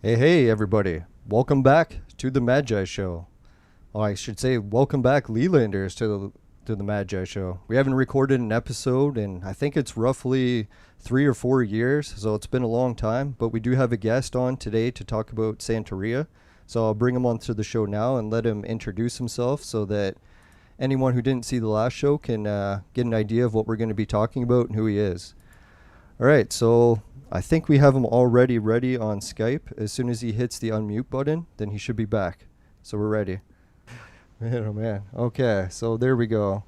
Hey, everybody. Welcome back to the Magi Show. Oh, I should say, welcome back, Lelanders, to the Magi Show. We haven't recorded an episode in, I think it's roughly 3 or 4 years, so it's been a long time. But we do have a guest on today to talk about Santeria. So I'll bring him onto the show now and let him introduce himself so that anyone who didn't see the last show can get an idea of what we're going to be talking about and who he is. All right, so I think we have him already ready on Skype. As soon as he hits the unmute button, then he should be back. So we're ready. Man, oh man. Okay, so there we go.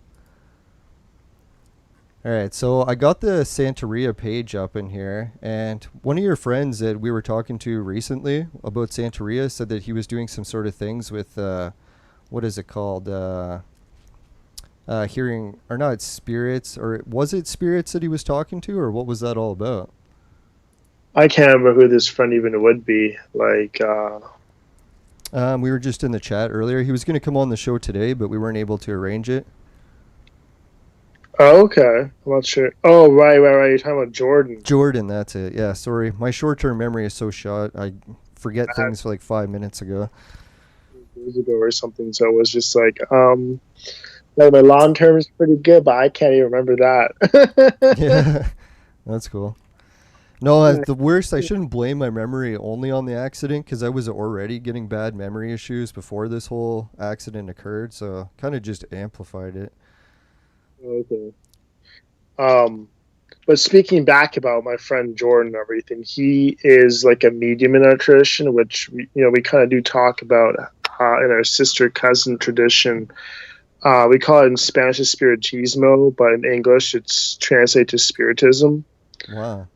All right, so I got the Santeria page up in here, and one of your friends that we were talking to recently about Santeria said that he was doing some sort of things with, what is it called? Hearing, or not spirits, or was it spirits that he was talking to, or what was that all about? I can't remember who this friend even would be. We were just in the chat earlier. He was going to come on the show today, but we weren't able to arrange it. Oh, okay. I'm not sure. Oh, right. You're talking about Jordan. Jordan, that's it. Yeah, sorry. My short-term memory is so shot. I forget Uh, things like 5 minutes ago. Years ago or something. So it was just like my long term is pretty good, but I can't even remember that. Yeah, that's cool. No, the worst, I shouldn't blame my memory only on the accident because I was already getting bad memory issues before this whole accident occurred, so kind of just amplified it. Okay. Um, but speaking back about my friend Jordan and everything, he is like a medium in our tradition, which we kind of do talk about in our sister cousin tradition. We call it in Spanish spiritismo, but in English it's translated to spiritism. Wow.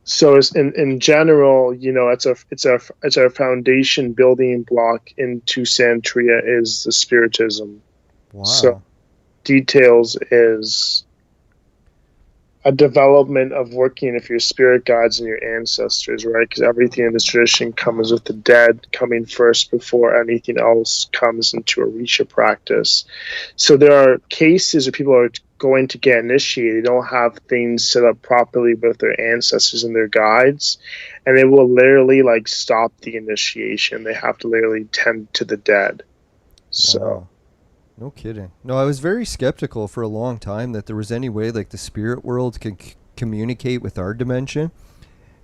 So it's in general, it's our foundation building block into Santeria is the spiritism. So Wow. details is a development of working with your spirit guides and your ancestors, right? Because everything in this tradition comes with the dead coming first before anything else comes into a Risha practice. So there are cases where people are going to get initiated, they don't have things set up properly with their ancestors and their guides, and they will literally like stop the initiation. They have to literally tend to the dead. So Wow. No kidding. No, I was very skeptical for a long time that there was any way like the spirit world could communicate with our dimension.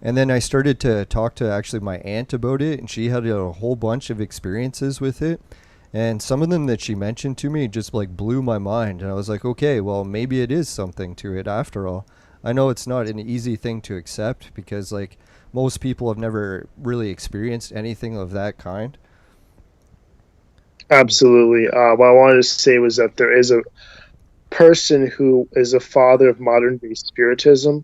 And then I started to talk to actually my aunt about it, and she had a whole bunch of experiences with it. And some of them that she mentioned to me just like blew my mind. And I was like, okay, well, maybe it is something to it after all. I know it's not an easy thing to accept because like most people have never really experienced anything of that kind. absolutely. What I wanted to say was that there is a person who is a father of modern day spiritism.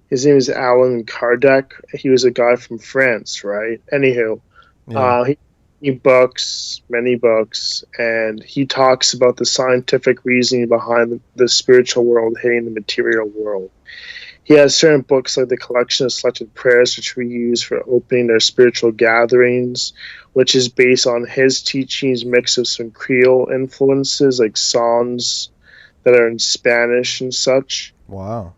His name is Alan Kardec. He was a guy from France, right? Anywho, Yeah. he books, many books, and he talks about the scientific reasoning behind the spiritual world hitting the material world. He has certain books like the collection of selected prayers, which we use for opening our spiritual gatherings, which is based on his teachings, mix of some Creole influences like songs that are in Spanish and such. Wow.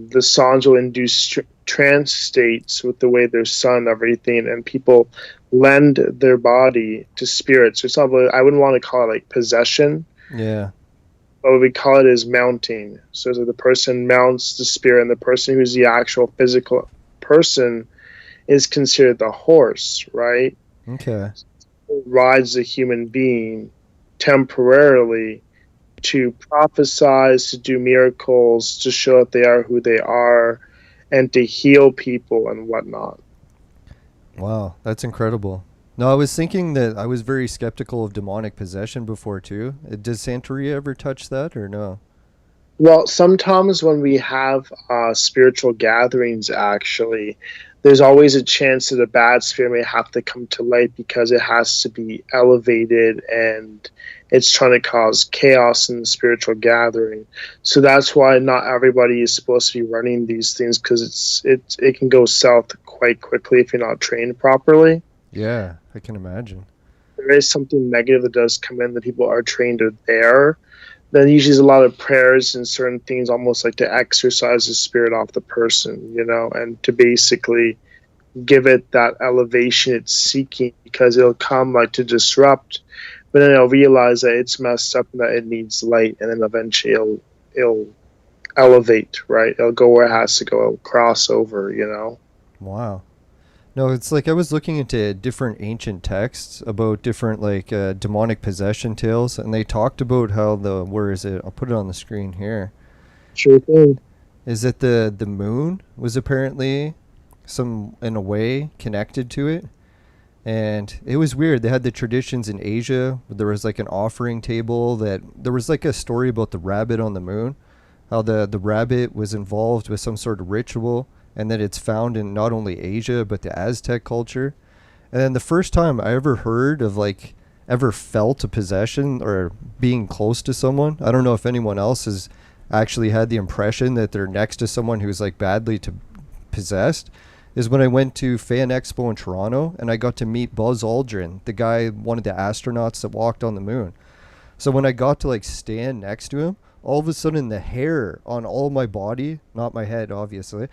The songs will induce trance states with the way they're sung and everything, and people lend their body to spirits. It's not, I wouldn't want to call it like possession, Yeah. but what we call it is mounting. So that the person mounts the spirit, and the person who's the actual physical person is considered the horse, right? Okay. Rides the human being temporarily to prophesize, to do miracles, to show that they are who they are, and to heal people and whatnot. Wow, that's incredible. No, I was thinking that I was very skeptical of demonic possession before too. Does Santeria ever touch that or no? Well, sometimes when we have spiritual gatherings, actually, there's always a chance that a bad spirit may have to come to light because it has to be elevated and it's trying to cause chaos in the spiritual gathering. So that's why not everybody is supposed to be running these things because it can go south quite quickly if you're not trained properly. Yeah, I can imagine. There is something negative that does come in that people are trained are there. Then usually there's a lot of prayers and certain things almost like to exorcise the spirit off the person, and to basically give it that elevation it's seeking, because it'll come like to disrupt, but then it'll realize that it's messed up and that it needs light, and then eventually it'll elevate, right? It'll go where it has to go. It'll cross over, you know? Wow. No, it's like I was looking into different ancient texts about different like demonic possession tales, and they talked about how where is it? I'll put it on the screen here. Sure thing. Is that the moon was apparently some in a way connected to it, and it was weird. They had the traditions in Asia. There was like an offering table that there was like a story about the rabbit on the moon, how the rabbit was involved with some sort of ritual, and that it's found in not only Asia but the Aztec culture. And then the first time I ever heard of like ever felt a possession or being close to someone, I don't know if anyone else has actually had the impression that they're next to someone who's like badly possessed, is when I went to Fan Expo in Toronto and I got to meet Buzz Aldrin, the guy, one of the astronauts that walked on the moon. So when I got to like stand next to him, all of a sudden the hair on all my body, not my head obviously,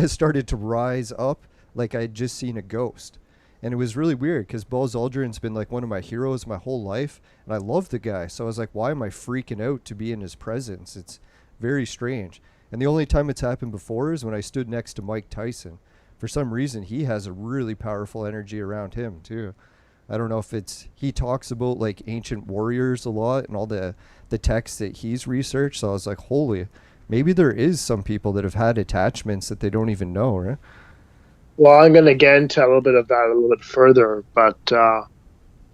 started to rise up like I'd just seen a ghost. And it was really weird because Buzz Aldrin's been like one of my heroes my whole life, and I love the guy. So I was like, why am I freaking out to be in his presence? It's very strange. And the only time it's happened before is when I stood next to Mike Tyson. For some reason, he has a really powerful energy around him too. I don't know if it's, he talks about like ancient warriors a lot and all the texts that he's researched. So I was like, holy, maybe there is some people that have had attachments that they don't even know, right? Well, I'm going to get into a little bit of that a little bit further, but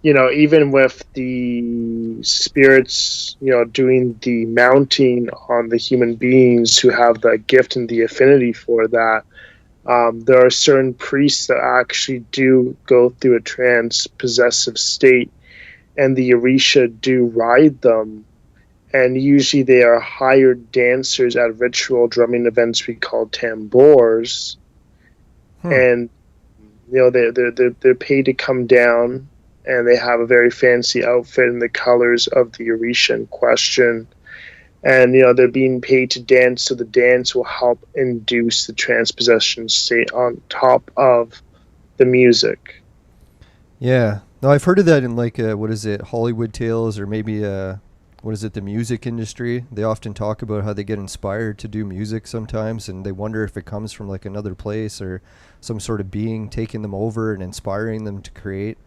you know, even with the spirits, you know, doing the mounting on the human beings who have the gift and the affinity for that, there are certain priests that actually do go through a trance possessive state, and the Orisha do ride them. And usually they are hired dancers at ritual drumming events we call tambours. And you know, they're paid to come down, and they have a very fancy outfit in the colors of the Orisha in question. And you know, they're being paid to dance, so the dance will help induce the transpossession state on top of the music. Yeah. No, I've heard of that in like what is it, Hollywood Tales, or maybe what is it, the music industry. They often talk about how they get inspired to do music sometimes, and they wonder if it comes from like another place or some sort of being taking them over and inspiring them to create.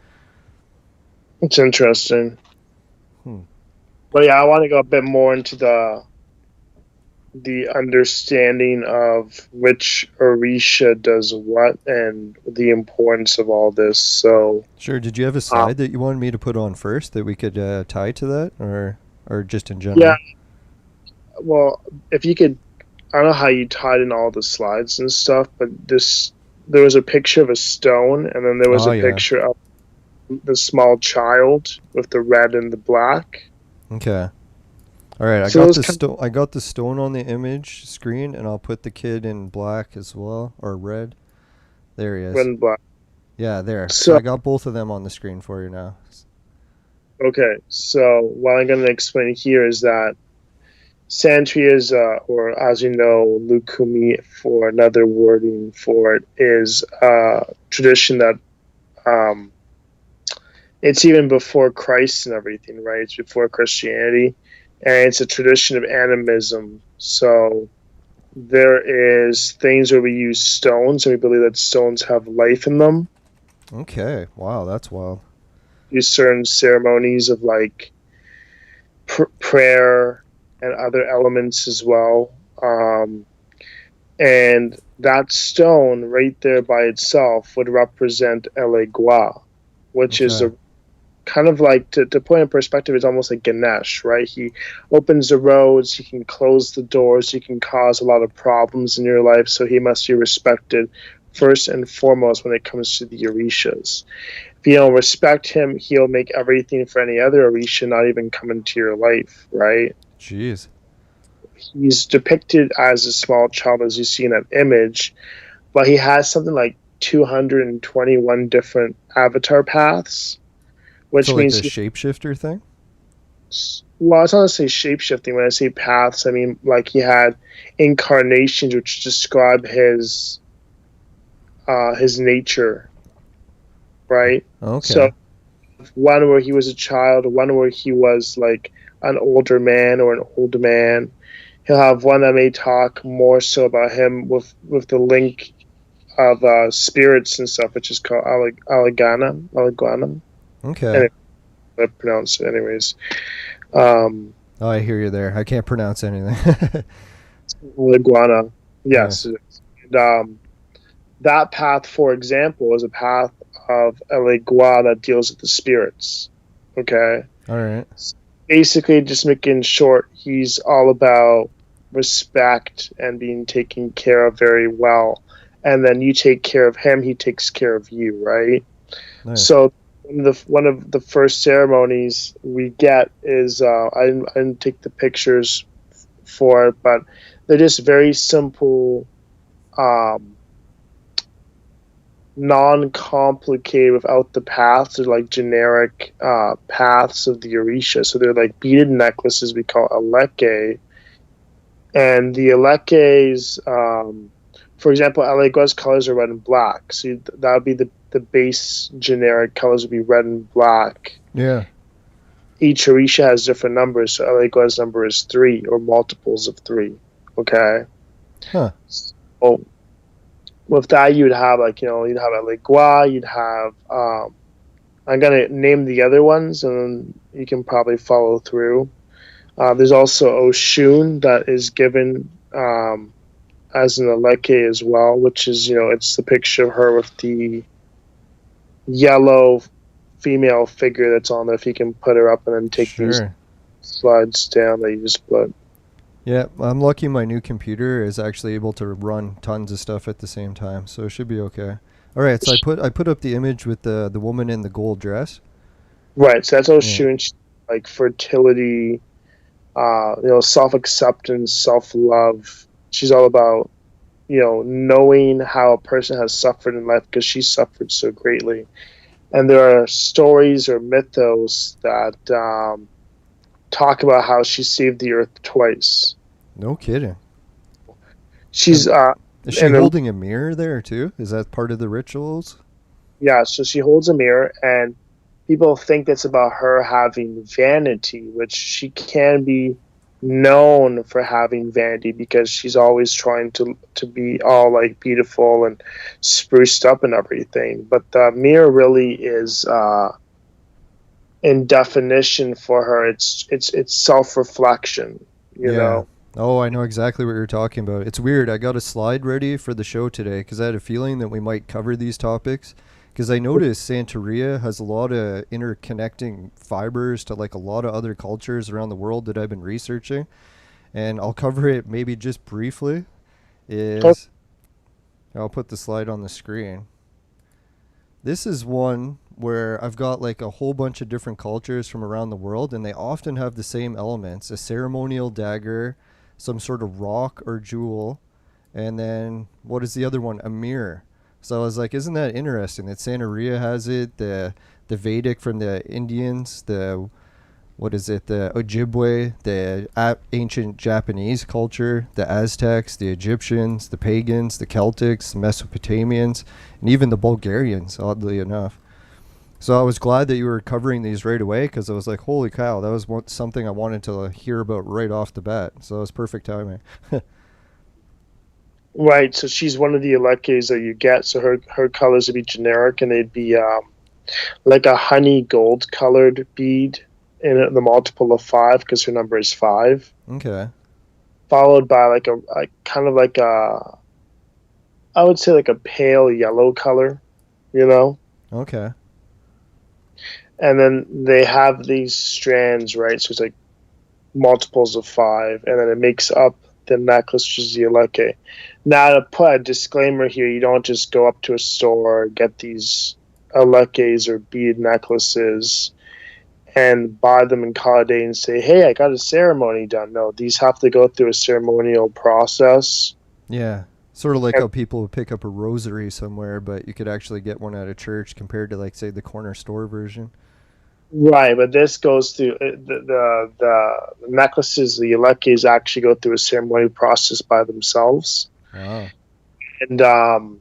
It's interesting. But yeah, I want to go a bit more into the understanding of which Orisha does what and the importance of all this. So sure. Did you have a slide that you wanted me to put on first that we could tie to that, or just in general? Yeah. Well, if you could, I don't know how you tied in all the slides and stuff, but there was a picture of a stone, and then there was a picture of the small child with the red and the black. Okay. All right. I got the stone on the image screen, and I'll put the kid in black as well, or red. There he is. Red and black. Yeah, there. So I got both of them on the screen for you now. Okay. So what I'm going to explain here is that Santeria is, or as you know, Lukumi for another wording for it, is a tradition that it's even before Christ and everything, right? It's before Christianity, and it's a tradition of animism. So there is things where we use stones, and we believe that stones have life in them. Okay. Wow, that's wild. Use certain ceremonies of like prayer and other elements as well. And that stone right there by itself would represent Elegua, which is a kind of like, to put in perspective, it's almost like Ganesh, right? He opens the roads, he can close the doors, he can cause a lot of problems in your life, so he must be respected first and foremost when it comes to the Orishas. If you don't respect him, he'll make everything for any other Orisha not even come into your life, right? Jeez. He's depicted as a small child, as you see in that image, but he has something like 221 different avatar paths, which so means like the shapeshifter thing. Well, it's not necessarily shapeshifting. When I say paths, I mean like he had incarnations which describe his his nature, right? So Okay. one where he was a child, one where he was like an older man or an old man. He'll have one that may talk more so about him with the link of spirits and stuff, which is called Alagana. Okay. Anyway, I pronounce it anyways. Um, Oh, I hear you there. I can't pronounce anything. Alagana. Yeah. Yes. It is. And, that path, for example, is a path of Elegua that deals with the spirits. Okay. All right. Basically, just making short, he's all about respect and being taken care of very well. And then you take care of him, he takes care of you, right? Nice. So one of the first ceremonies we get is I didn't take the pictures for it, but they're just very simple, non-complicated without the paths. They're like generic paths of the Orisha. So they're like beaded necklaces we call aleke. And the alekes, for example, Alegua's colors are red and black. So that would be the base generic colors would be red and black. Yeah. Each Orisha has different numbers. So Alegua's number is 3 or multiples of 3. Okay. Huh. So with that, you'd have you'd have Elegua, you'd have I'm gonna name the other ones, and then you can probably follow through. There's also Oshun that is given as an Aleke as well, which is it's the picture of her with the yellow female figure that's on there. If you can put her up and then take these Sure. slides down that you just put. Yeah, I'm lucky my new computer is actually able to run tons of stuff at the same time, so it should be okay. All right, so I put up the image with the woman in the gold dress. Right, so that's Yeah. Oshun, like fertility, self-acceptance, self-love. She's all about, knowing how a person has suffered in life because she suffered so greatly. And there are stories or mythos that talk about how she saved the earth twice. No kidding. She's Is she and holding a mirror there too? Is that part of the rituals? yeah, so she holds a mirror, and people think that's about her having vanity, which she can be known for having vanity because she's always trying to be all like beautiful and spruced up and everything. But the mirror really is in definition for her, it's self-reflection, Yeah. Oh, I know exactly what you're talking about. It's weird. I got a slide ready for the show today because I had a feeling that we might cover these topics. Because I noticed Santeria has a lot of interconnecting fibers to like a lot of other cultures around the world that I've been researching. And I'll cover it maybe just briefly. Oh, Is I'll put the slide on the screen. This is one where I've got like a whole bunch of different cultures from around the world, and they often have the same elements: a ceremonial dagger, some sort of rock or jewel, and then what is the other one? A mirror. So I was like, isn't that interesting that Santeria has it? The Vedic from the Indians, the what is it? The Ojibwe, the ancient Japanese culture, the Aztecs, the Egyptians, the pagans, the Celtics, the Mesopotamians, and even the Bulgarians, oddly enough. So I was glad that you were covering these right away because I was like, holy cow, that was something I wanted to hear about right off the bat. So it was perfect timing. right. So she's one of the Alekes that you get. So her colors would be generic, and they'd be like a honey gold colored bead in the multiple of 5 because her number is 5. Okay. Followed by like a kind of like a, I would say like a pale yellow color, Okay. And then they have these strands, right? So it's like multiples of 5, and then it makes up the necklace, which is the Aleke. Now, to put a disclaimer here, you don't just go up to a store or get these Alekes or bead necklaces and buy them and call it a day and say, hey, I got a ceremony done. No, these have to go through a ceremonial process. Yeah. Sort of like And, how people would pick up a rosary somewhere, but you could actually get one at a church compared to, like, say, the corner store version. right, but this goes through the necklaces, the Alekes actually go through a ceremonial process by themselves. Wow. And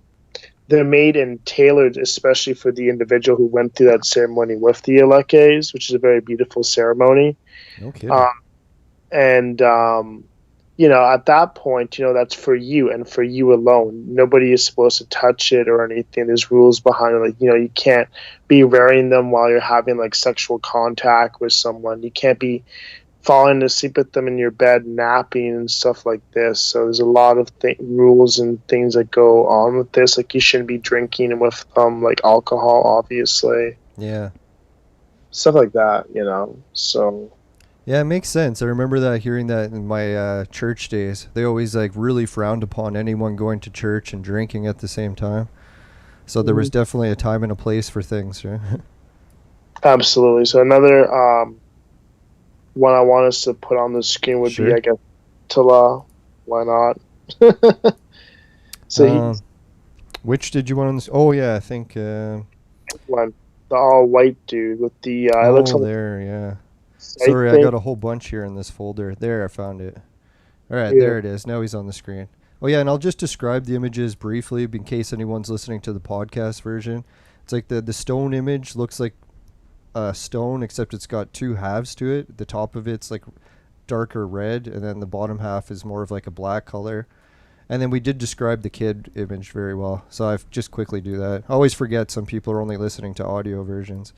they're made and tailored especially for the individual who went through that ceremony with the Elekes, which is a very beautiful ceremony. No kidding. And at that point, that's for you and for you alone. Nobody is supposed to touch it or anything. There's rules behind it. Like, you can't be wearing them while you're having like sexual contact with someone. You can't be falling asleep with them in your bed, napping and stuff like this. So there's a lot of rules and things that go on with this. Like, you shouldn't be drinking with them, like alcohol, obviously. Yeah. Stuff like that, so... Yeah, it makes sense. I remember hearing that in my church days. They always like really frowned upon anyone going to church and drinking at the same time. So there was definitely a time and a place for things, right? Absolutely. So another one I want us to put on the screen would be, I guess, Tala. Why not? So which did you want on this? Oh yeah, I think one, the all white dude with the oh, looks like there, yeah. Sorry, I got a whole bunch here in this folder. There, I found it. All right, there it is. Now he's on the screen. Oh, yeah, and I'll just describe the images briefly in case anyone's listening to the podcast version. It's like the stone image looks like a stone, except it's got two halves to it. The top of it's like darker red, and then the bottom half is more of like a black color. And then we did describe the kid image very well, so I just quickly do that. I always forget some people are only listening to audio versions.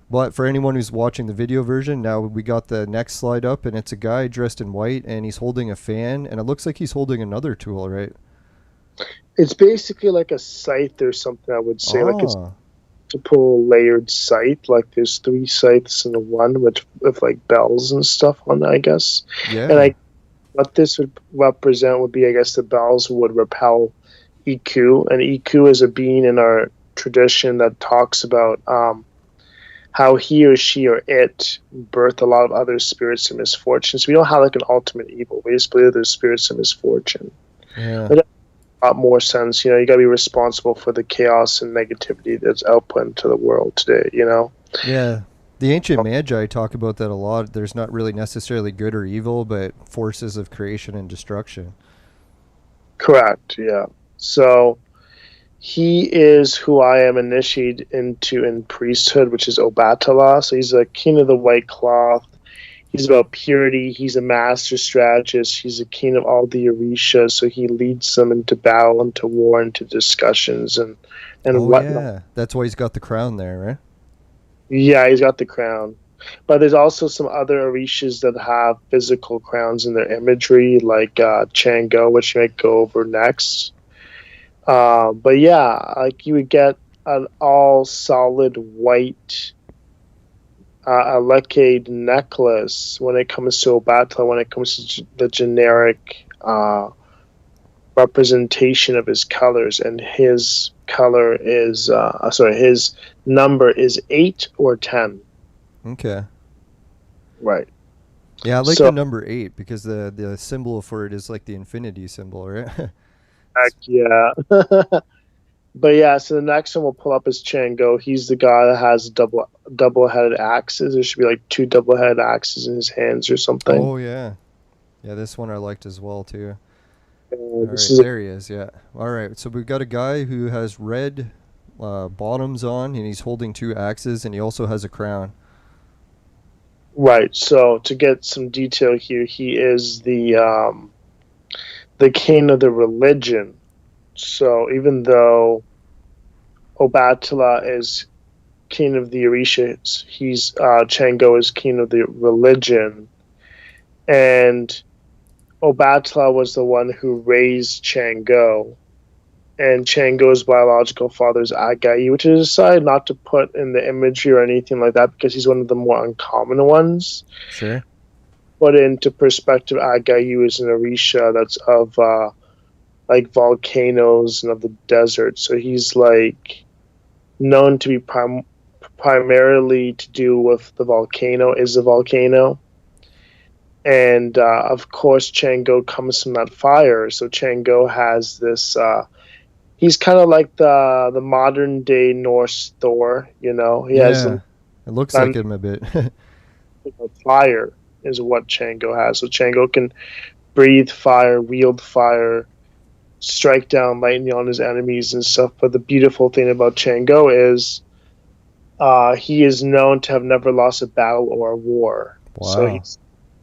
But for anyone who's watching the video version, now we got the next slide up, and it's a guy dressed in white, and he's holding a fan, and it looks like he's holding another tool, right? It's basically like a scythe or something, I would say. Like it's multiple layered scythe. Like there's 3 scythes in one with like bells and stuff on it, I guess. Yeah. And what this would represent would be, I guess, the bells would repel Iku, and Iku is a being in our tradition that talks about how he or she or it birthed a lot of other spirits of misfortune. So we don't have like an ultimate evil. We just believe there's spirits of misfortune. Yeah. But that makes a lot more sense. You got to be responsible for the chaos and negativity that's output into the world today, Yeah. The ancient Magi talk about that a lot. There's not really necessarily good or evil, but forces of creation and destruction. Correct, yeah. So he is who I am initiated into in priesthood, which is Obatala. So he's a king of the white cloth. He's about purity. He's a master strategist. He's a king of all the Orishas. So he leads them into battle, into war, into discussions, and whatnot. Yeah, that's why he's got the crown there, right? Yeah, he's got the crown. But there's also some other Orishas that have physical crowns in their imagery, like Chango, which you might go over next. But yeah, like you would get an all solid white Alekade necklace when it comes to Obatala, when it comes to the generic representation of his colors, and his color is his number is 8 or 10. Okay. Right. Yeah, I like the number 8 because the symbol for it is like the infinity symbol, right? Heck yeah. But yeah, so the next one we'll pull up is Chango. He's the guy that has double-headed axes. There should be like 2 double-headed axes in his hands or something. Oh yeah. Yeah, this one I liked as well too. All right, there he is, yeah. All right, so we've got a guy who has red bottoms on, and he's holding 2 axes, and he also has a crown. Right, so to get some detail here, he is the king of the religion. So even though Obatala is king of the Orishas, Chango is king of the religion. And Obatala was the one who raised Chango. And Chango's biological father is Agai, which is decided not to put in the imagery or anything like that because he's one of the more uncommon ones. Sure. Put into perspective, Agai is an Orisha that's of like volcanoes and of the desert. So he's like known to be primarily to do with the volcano, is a volcano. And of course, Chango comes from that fire. So Chango has this. He's kind of like the modern day Norse Thor. He has. It looks like him a bit. Fire is what Chango has. So Chango can breathe fire, wield fire. strike down lightning on his enemies and stuff. But the beautiful thing about Chango is he is known to have never lost a battle or a war. So Wow. he's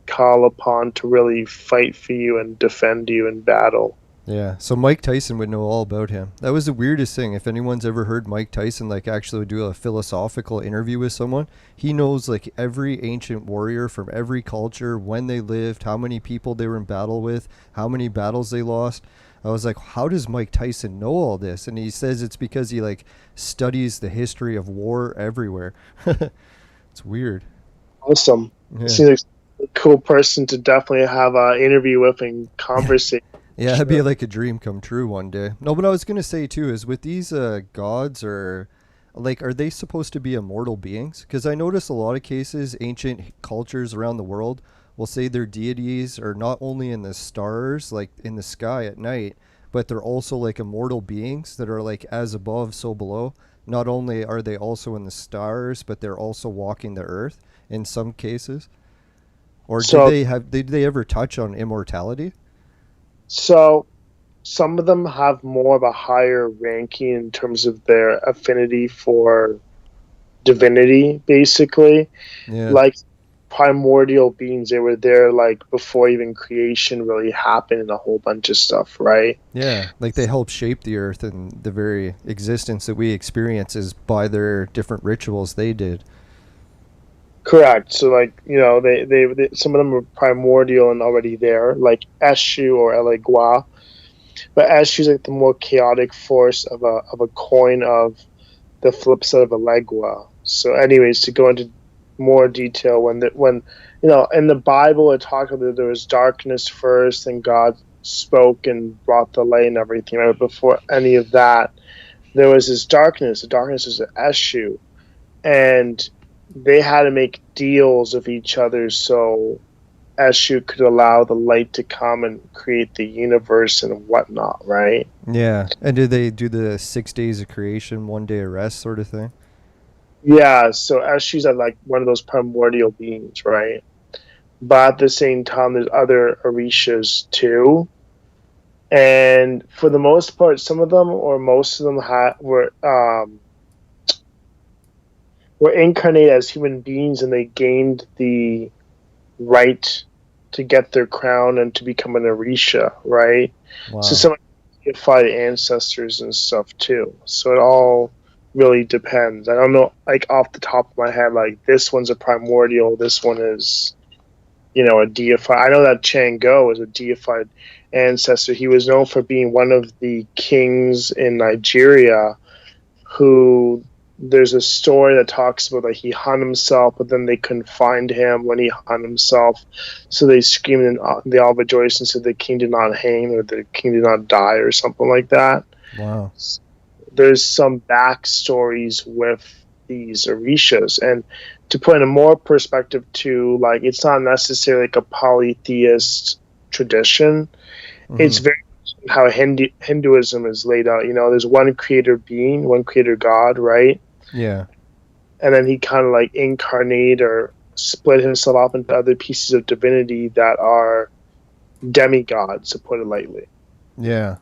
called upon to really fight for you and defend you in battle. Yeah, so Mike Tyson would know all about him. That was the weirdest thing. If anyone's ever heard Mike Tyson like actually do a philosophical interview with someone, he knows like every ancient warrior from every culture, when they lived, how many people they were in battle with, how many battles they lost. I was like, how does Mike Tyson know all this? And he says it's because he like studies the history of war everywhere. It's weird. Awesome. Yeah. Seems like a cool person to definitely have an interview with and conversate. Yeah, it'd be like a dream come true one day. No, but I was gonna say too is with these gods or like are they supposed to be immortal beings? Because I notice a lot of cases ancient cultures around the world will say their deities are not only in the stars, like in the sky at night, but they're also like immortal beings that are like as above, so below. Not only are they also in the stars, but they're also walking the earth in some cases. Or So, did they ever touch on immortality? so some of them have more of a higher ranking in terms of their affinity for divinity, basically. Yeah. Like primordial beings, they were there like before even creation really happened and a whole bunch of stuff, right? Yeah, like they help shape the earth and the very existence that we experience is by their different rituals they did. Correct. So, like, they some of them were primordial and already there, like Eshu or Elegua. But Eshu is like the more chaotic force of a coin of the flip side of Elegua. So, anyways, to go into more detail, when in the Bible it talked about there was darkness first, and God spoke and brought the light and everything. Right before any of that, there was this darkness. The darkness was an Eshu, and they had to make deals with each other so Eshu could allow the light to come and create the universe and whatnot, right? Yeah, and did they do the 6 days of creation, 1 day of rest sort of thing? Yeah, so Eshu's like one of those primordial beings, right? But at the same time, there's other Orishas too. And for the most part, some of them or most of them were incarnated as human beings, and they gained the right to get their crown and to become an Orisha, right? So Wow. some deified ancestors and stuff too. So it all really depends. I don't know, like off the top of my head, like this one's a primordial, this one is, a deified. I know that Chango is a deified ancestor. He was known for being one of the kings in Nigeria who there's a story that talks about like he hung himself, but then they couldn't find him when he hung himself. So they screamed and they all rejoiced and said the king did not hang or the king did not die or something like that. Wow. There's some backstories with these Orishas. And to put in a more perspective too, like it's not necessarily like a polytheist tradition. It's Mm-hmm. very how Hinduism is laid out. There's one creator being, one creator God, right? Yeah. And then he kind of like incarnate or split himself up into other pieces of divinity that are demigods, to put it lightly. Yeah.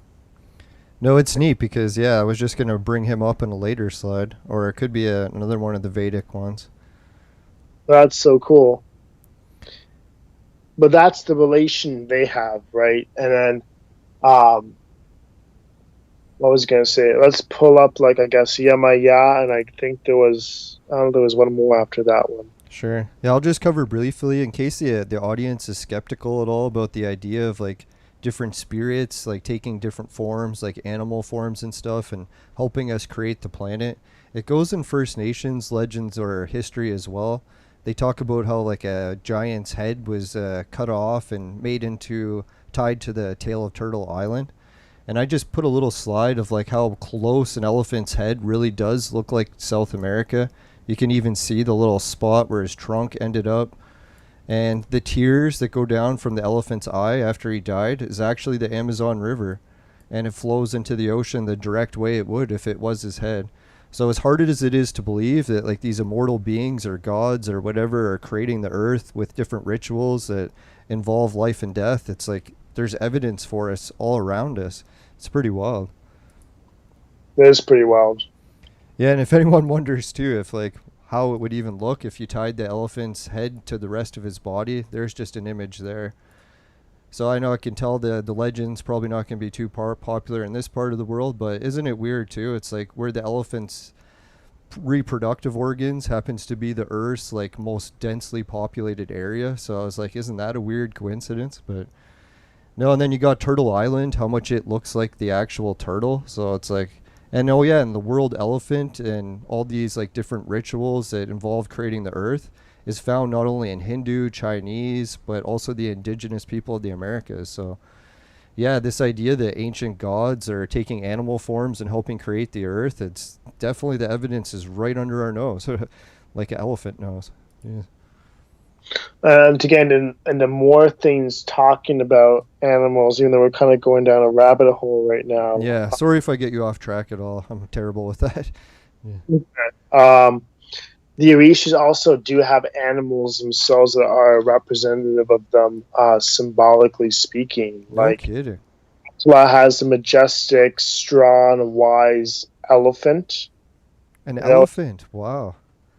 No, it's neat because I was just gonna bring him up in a later slide, or it could be another one of the Vedic ones. That's so cool. But that's the relation they have, right? And then what was I gonna say? Let's pull up like I guess Yamaya, and I think there was one more after that one. Sure. Yeah, I'll just cover briefly in case the audience is skeptical at all about the idea of like different spirits like taking different forms, like animal forms and stuff, and helping us create the planet. It goes in First Nations legends or history as well. They talk about how like a giant's head was cut off and made into tied to the tail of Turtle Island. And I just put a little slide of like how close an elephant's head really does look like South America. You can even see the little spot where his trunk ended up. And the tears that go down from the elephant's eye after he died is actually the Amazon River. And it flows into the ocean the direct way it would if it was his head. So as hard as it is to believe that like these immortal beings or gods or whatever are creating the earth with different rituals that involve life and death, it's like there's evidence for us all around us. It's pretty wild. It is pretty wild. Yeah, and if anyone wonders too, if like how it would even look if you tied the elephant's head to the rest of his body, there's just an image there. So I know I can tell the legend's probably not going to be too popular in this part of the world, but isn't it weird too? It's like where the elephant's reproductive organs happens to be the Earth's like most densely populated area. So I was like, isn't that a weird coincidence? But no, and then you got Turtle Island, how much it looks like the actual turtle. So it's like, and oh yeah, and the world elephant and all these like different rituals that involve creating the Earth is found not only in Hindu, Chinese, but also the indigenous people of the Americas. So yeah, this idea that ancient gods are taking animal forms and helping create the Earth, it's definitely the evidence is right under our nose, like an elephant nose. Yeah. And again, and the more things talking about animals, even though we're kind of going down a rabbit hole right now. Yeah, sorry if I get you off track at all. I'm terrible with that. Yeah. The Orishas also do have animals themselves that are representative of them, symbolically speaking. No like kidding. Tla has a majestic, strong, wise elephant. An elephant. Wow.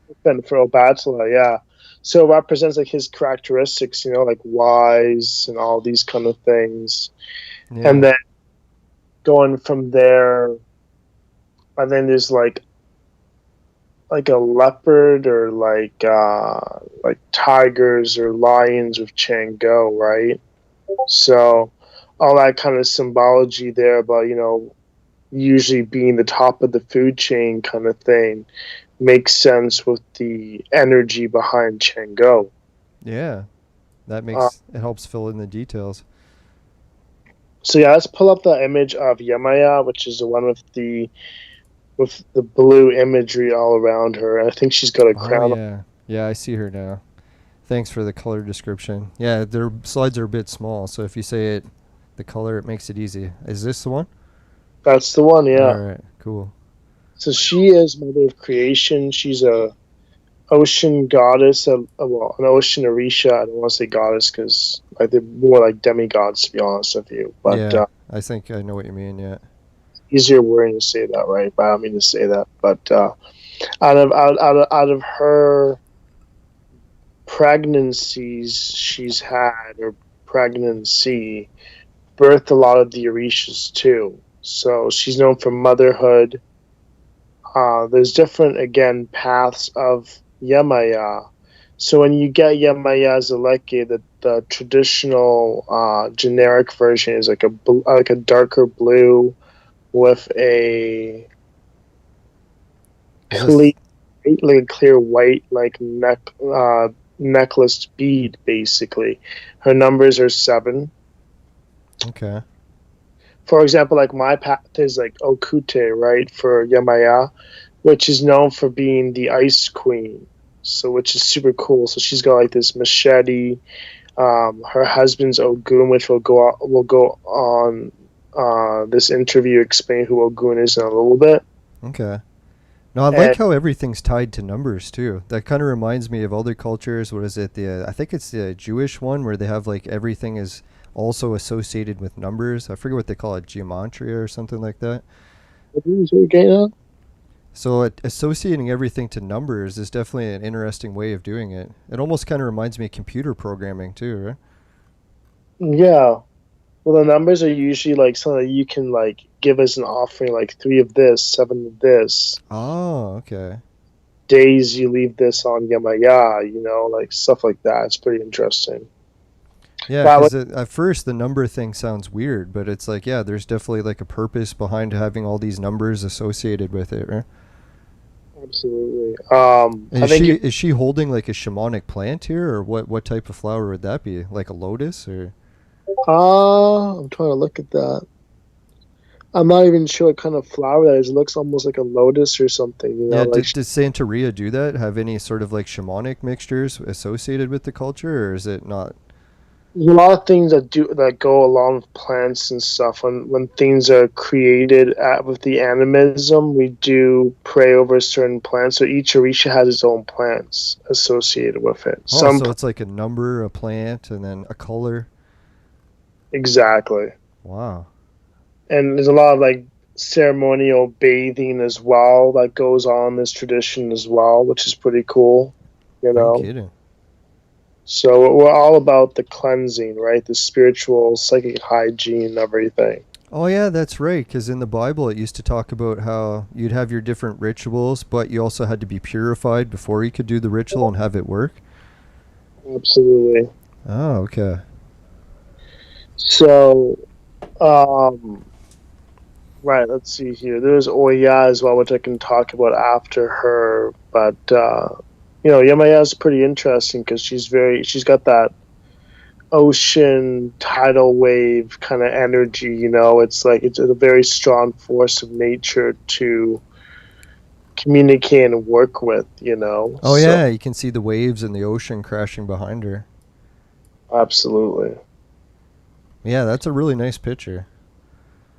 Elephant for Obatala, yeah. So it represents like his characteristics, like wise and all these kind of things. Yeah. And then going from there, and then there's like a leopard or like tigers or lions with Chango, right? So all that kind of symbology there about, usually being the top of the food chain kind of thing makes sense with the energy behind Chango. Yeah. That makes it helps fill in the details. So yeah, let's pull up the image of Yemaya, which is the one with the blue imagery all around her. I think she's got a crown. Oh, yeah. Yeah, I see her now. Thanks for the color description. Yeah, their slides are a bit small, so if you say it, the color, it makes it easy. Is this the one? That's the one, yeah. All right, cool. So she is mother of creation. She's a ocean goddess, an ocean Orisha. I don't want to say goddess because they're more like demigods, to be honest with you. But yeah, I think I know what you mean. Yeah. Easier wording to say that, right? But I don't mean to say that. But out of her pregnancies she's had, or pregnancy, birthed a lot of the Orishas too. So she's known for motherhood. There's different, again, paths of Yemaya. So when you get Yemaya Zeleke, the traditional generic version is like a darker blue with a clear white necklace bead, basically. Her numbers are 7. Okay. For example, like my path is like Okute, right, for Yemaya, which is known for being the Ice Queen. So, which is super cool. So she's got like this machete. Her husband's Ogun, which will go on this interview, explain who Ogun is in a little bit. Okay. No, I like how everything's tied to numbers too. That kind of reminds me of other cultures. What is it? I think it's the Jewish one where they have like everything is also associated with numbers. I forget what they call it, geometry or something like that. So associating everything to numbers is definitely an interesting way of doing it. It almost kind of reminds me of computer programming too, right? Yeah. Well, the numbers are usually like something that you can like give as an offering, like 3 of this, 7 of this. Oh, okay. Days you leave this on Yemaya, like stuff like that. It's pretty interesting. Yeah, because at first the number thing sounds weird, but it's like, yeah, there's definitely like a purpose behind having all these numbers associated with it, right? Absolutely. Is she holding like a shamanic plant here, or what type of flower would that be? Like a lotus, or? I'm trying to look at that. I'm not even sure what kind of flower that is. It looks almost like a lotus or something. Yeah, does Santeria do that? Have any sort of like shamanic mixtures associated with the culture, or is it not? There's a lot of things that go along with plants and stuff. When things are created with the animism, we do pray over certain plants. So each Orisha has its own plants associated with it. So it's like a number, a plant, and then a color. Exactly. Wow. And there's a lot of like ceremonial bathing as well that goes on in this tradition as well, which is pretty cool, you No know. kidding. So we're all about the cleansing, right? The spiritual, psychic hygiene and everything. Oh yeah, that's right. Because in the Bible, it used to talk about how you'd have your different rituals, but you also had to be purified before you could do the ritual and have it work. Absolutely. Oh, okay. So, um, right, let's see here. There's Oya as well, which I can talk about after her. But Yamaya is pretty interesting because she's got that ocean tidal wave kind of energy. It's like it's a very strong force of nature to communicate and work with. Oh So yeah, you can see the waves and the ocean crashing behind her. absolutely. Yeah, that's a really nice picture.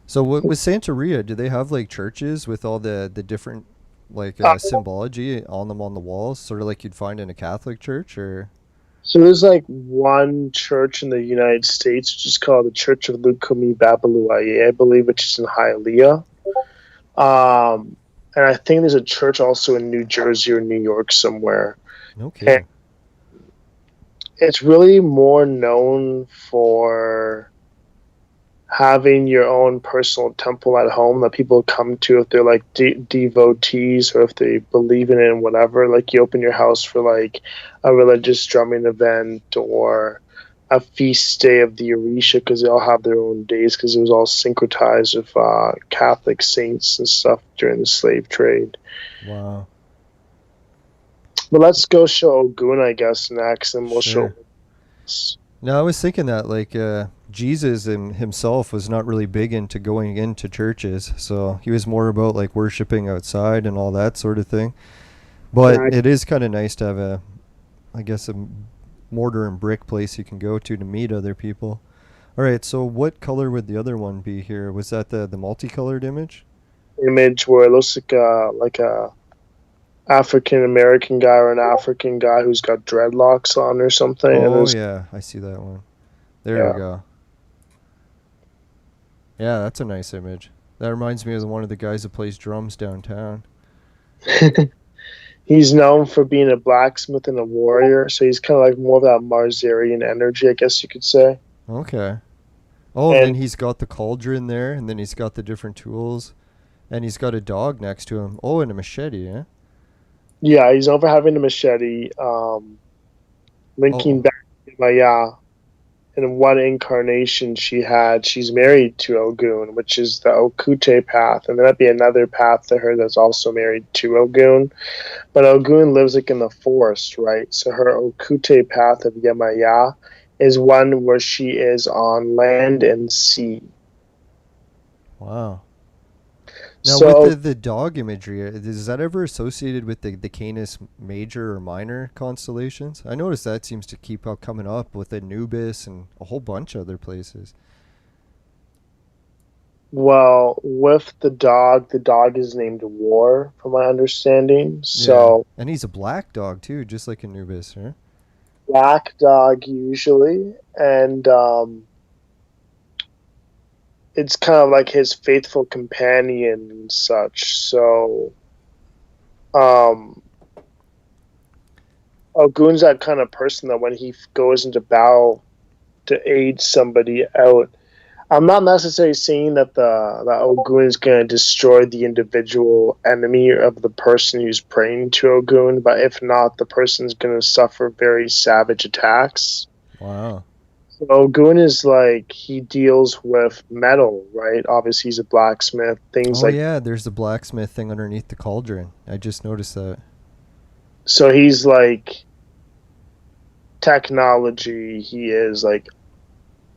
So what with Santeria, do they have like churches with all the different like symbology on them on the walls, sort of like you'd find in a Catholic church, or? So there's like one church in the United States, which is called the Church of Lukumi Babaluaye, I believe, which is in Hialeah. And I think there's a church also in New Jersey or New York somewhere. No And kidding. it's really more known for having your own personal temple at home that people come to if they're like devotees or if they believe in it and whatever. Like you open your house for like a religious drumming event or a feast day of the Orisha because they all have their own days because it was all syncretized with Catholic saints and stuff during the slave trade. Wow. But let's go show Ogun, I guess, next, and we'll show. Sure. No, I was thinking that like Jesus himself was not really big into going into churches, so he was more about like worshiping outside and all that sort of thing. But it is kind of nice to have I guess, a mortar and brick place you can go to meet other people. All right, so what color would the other one be here? Was that the multicolored image? Image where it looks like a African American guy or an African guy who's got dreadlocks on or something, and Oh there's yeah, I see that one. There we yeah. go. Yeah, that's a nice image. That reminds me of one of the guys that plays drums downtown. He's known for being a blacksmith and a warrior, so he's kind of like more of that Marzarian energy, I guess you could say. Okay. Oh, and then And he's got the cauldron there, and then he's got the different tools, and he's got a dog next to him. Oh, and a machete, eh? yeah, he's known for having a machete. Oh, Linking back to Maya, in one incarnation she's married to Ogun, which is the Okute path, and there might be another path to her that's also married to Ogun. But Ogun lives like in the forest, right? So her Okute path of Yamaya is one where she is on land and sea. wow. Now, with So the dog imagery, is that ever associated with the Canis major or minor constellations? I noticed that seems to keep coming up with Anubis and a whole bunch of other places. well, with the dog is named War, from my understanding. Yeah, So and he's a black dog too, just like Anubis, huh? black dog usually, and it's kind of like his faithful companion and such. So, um, Ogun's that kind of person that when he goes into battle to aid somebody out, I'm not necessarily saying that that Ogun is going to destroy the individual enemy of the person who's praying to Ogun, but if not, the person's going to suffer very savage attacks. Wow. Ogun is like he deals with metal, right? Obviously, he's a blacksmith. Things Oh like yeah, there's the blacksmith thing underneath the cauldron. I just noticed that. so he's like technology. He is like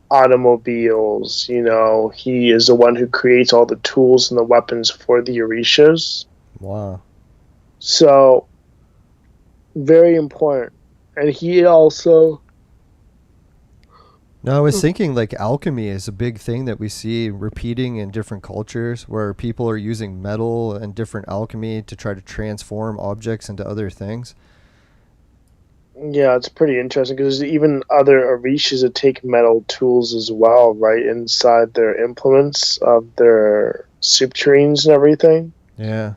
automobiles. He is the one who creates all the tools and the weapons for the Orishas. Wow. So very important. And he also No, I was thinking like alchemy is a big thing that we see repeating in different cultures where people are using metal and different alchemy to try to transform objects into other things. Yeah, it's pretty interesting because there's even other Orishas that take metal tools as well, right, inside their implements of their soup tureens and everything. Yeah.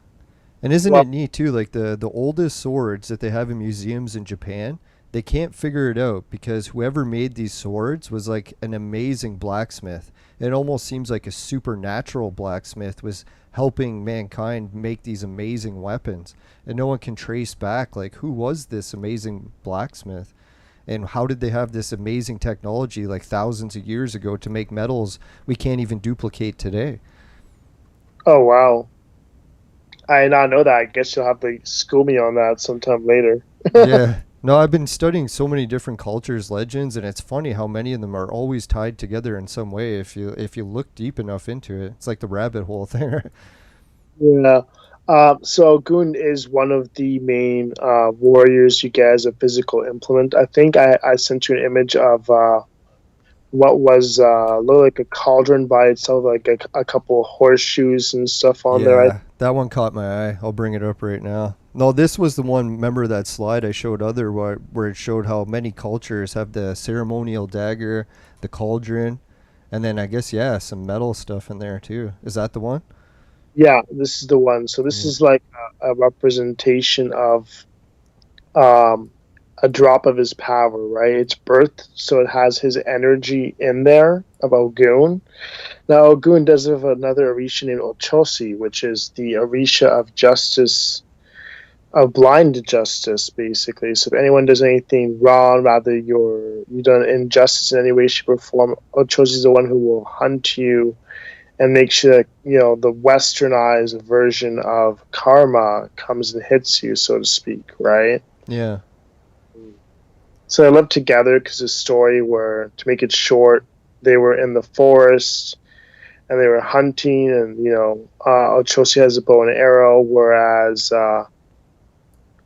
And isn't Well, it neat too? Like the oldest swords that they have in museums in Japan, they can't figure it out because whoever made these swords was like an amazing blacksmith. It almost seems like a supernatural blacksmith was helping mankind make these amazing weapons. And no one can trace back like who was this amazing blacksmith and how did they have this amazing technology like thousands of years ago to make metals we can't even duplicate today. oh wow, I did not know that. I guess you'll have to school me on that sometime later. Yeah. No, I've been studying so many different cultures, legends, and it's funny how many of them are always tied together in some way if you look deep enough into it. It's like the rabbit hole thing. Yeah. So Goon is one of the main warriors you get as a physical implement. I think I sent you an image of what was looked like a cauldron by itself, like a couple of horseshoes and stuff on there. Yeah, that one caught my eye. I'll bring it up right now. No, this was the one. Remember that slide I showed other where it showed how many cultures have the ceremonial dagger, the cauldron, and then I guess yeah, some metal stuff in there too. Is that the one? Yeah, this is the one. So this Yeah. is like a representation of um, a drop of his power, right? It's birthed, so it has his energy in there of Ogun. Now, Ogun does have another Orisha named Ochosi, which is the Orisha of justice, of blind justice, basically. So if anyone does anything wrong, rather you done injustice in any way, shape, or form, Ochosi is the one who will hunt you and make sure that the westernized version of karma comes and hits you, so to speak, right? Yeah. So they lived together because the story where, to make it short, they were in the forest and they were hunting, and Ochosi has a bow and arrow, whereas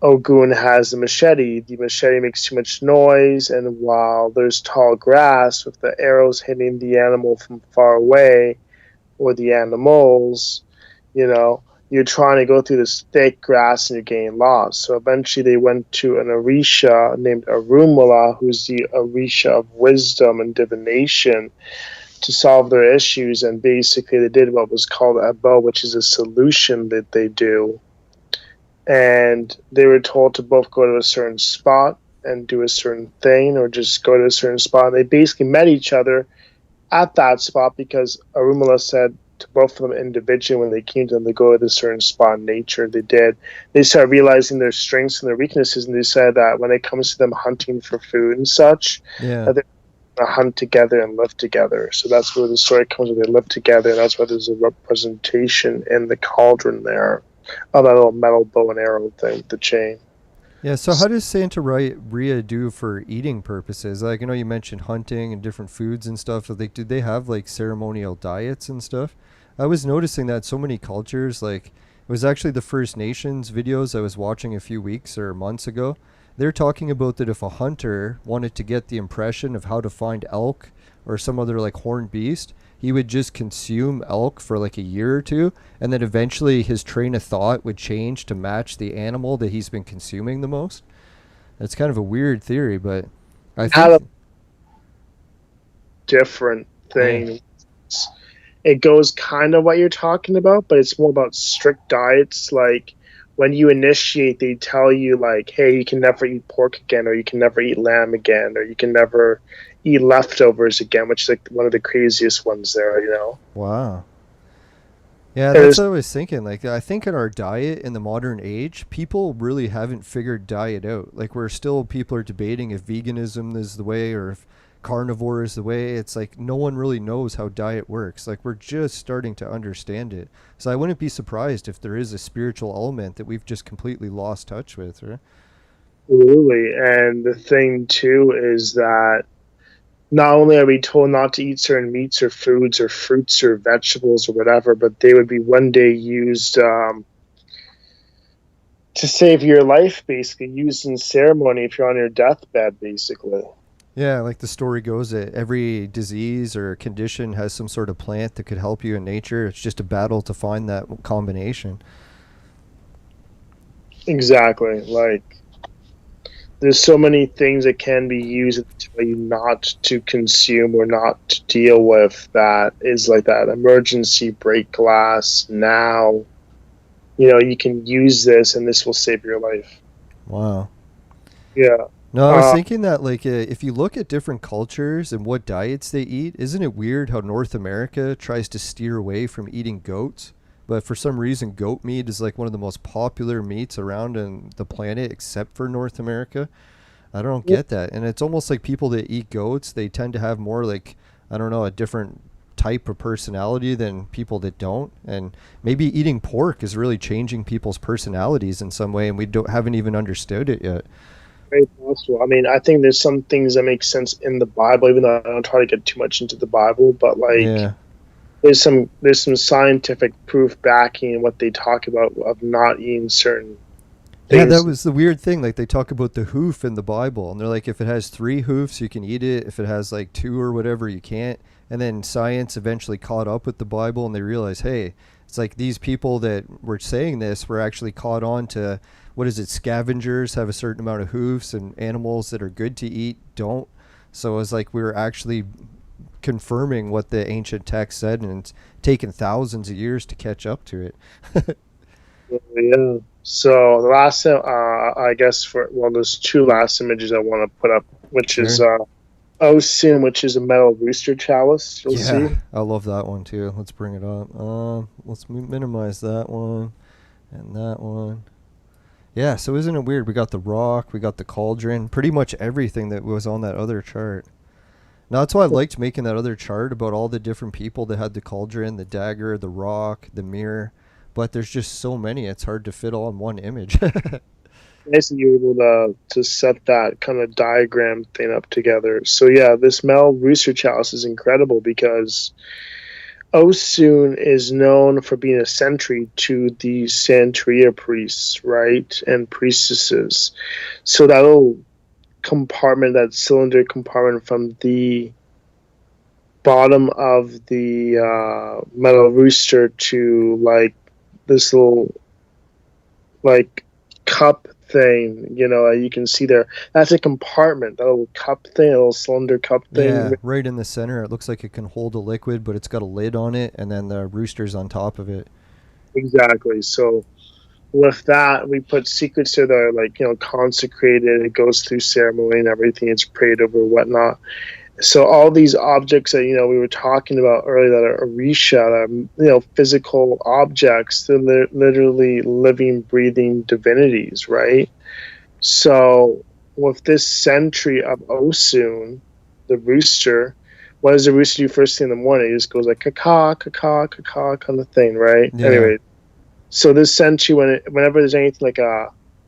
Ogun has the machete. The machete makes too much noise, and while there's tall grass with the arrows hitting the animal from far away, or the animals, you're trying to go through this thick grass and you're getting lost. So eventually they went to an Orisha named Arumala, who's the Orisha of wisdom and divination, to solve their issues. And basically they did what was called a bow, which is a solution that they do. And they were told to both go to a certain spot and do a certain thing, or just go to a certain spot. And they basically met each other at that spot because Arumala said to both of them individually when they came to them to go to a certain spot in nature. They did. They started realizing their strengths and their weaknesses, and they said that when it comes to them hunting for food and such, Yeah. that they're going to hunt together and live together. So that's where the story comes, where they live together, and that's why there's a representation in the cauldron there of that little metal bow and arrow thing, the chain. Yeah, so how does Santeria do for eating purposes? Like, you mentioned hunting and different foods and stuff. Like, do they have like ceremonial diets and stuff? I was noticing that so many cultures, like, it was actually the First Nations videos I was watching a few weeks or months ago. They're talking about that if a hunter wanted to get the impression of how to find elk or some other like horned beast, he would just consume elk for like a year or two, and then eventually his train of thought would change to match the animal that he's been consuming the most. That's kind of a weird theory, but I Had a think, different yeah, thing. It goes kind of what you're talking about, but it's more about strict diets. Like when you initiate, they tell you like, hey, you can never eat pork again, or you can never eat lamb again, or you can never eat leftovers again, which is like one of the craziest ones there. wow. Yeah, that's There's what I was thinking. Like, I think in our diet in the modern age, people really haven't figured diet out. Like, people are debating if veganism is the way or if carnivore is the way. It's like no one really knows how diet works. Like, we're just starting to understand it. So I wouldn't be surprised if there is a spiritual element that we've just completely lost touch with, right? absolutely, and the thing too is that not only are we told not to eat certain meats or foods or fruits or vegetables or whatever, but they would be one day used to save your life, basically, used in ceremony if you're on your deathbed, basically. Yeah, like the story goes that every disease or condition has some sort of plant that could help you in nature. It's just a battle to find that combination. Exactly. Like there's so many things that can be used to tell you not to consume or not to deal with, that is like that emergency break glass now. You can use this and this will save your life. Wow. Yeah. No, I was Uh, thinking that like if you look at different cultures and what diets they eat, isn't it weird how North America tries to steer away from eating goats? But for some reason, goat meat is like one of the most popular meats around in the planet, except for North America. I don't get that. And it's almost like people that eat goats, they tend to have more like, I don't know, a different type of personality than people that don't. And maybe eating pork is really changing people's personalities in some way, and we haven't even understood it yet. very possible. I mean, I think there's some things that make sense in the Bible, even though I don't try to get too much into the Bible, but like Yeah. there's some scientific proof backing what they talk about of not eating certain Yeah, that things. was the weird thing. Like they talk about the hoof in the Bible, and they're like, if it has three hoofs, you can eat it. If it has like two or whatever, you can't. And then science eventually caught up with the Bible, and they realized, hey, it's like these people that were saying this were actually caught on to what is it? Scavengers have a certain amount of hoofs, and animals that are good to eat don't. So it was like we were actually confirming what the ancient text said, and it's taken thousands of years to catch up to it. Yeah. So the last, I guess there's two last images I want to put up, which is Sure. Osun, which is a metal rooster chalice. You'll Yeah, see. I love that one too. Let's bring it up. Let's minimize that one and that one. Yeah, so isn't it weird? We got the rock, we got the cauldron, pretty much everything that was on that other chart. Now that's why I liked making that other chart about all the different people that had the cauldron, the dagger, the rock, the mirror. But there's just so many, it's hard to fit all in one image. Nice that you're able to set that kind of diagram thing up together. So yeah, this metal rooster chalice is incredible because Osun is known for being a sentry to the Santeria priests, right, and priestesses. So that little compartment, that cylinder compartment from the bottom of the metal rooster to like this little like cup thing, you can see there. That's a compartment, that little cup thing, a little cylinder cup thing. Yeah, right in the center. It looks like it can hold a liquid, but it's got a lid on it, and then the rooster's on top of it. Exactly. So with that, we put secrets that are like, consecrated. It goes through ceremony and everything. It's prayed over, whatnot. So all these objects that we were talking about earlier that are Orisha, that are, physical objects, they're literally living, breathing divinities, right? So with this sentry of Osun, the rooster, what does the rooster do first thing in the morning? He just goes like caw, caw, caw kind of thing, right? Yeah. Anyway, so this sentry, whenever there's anything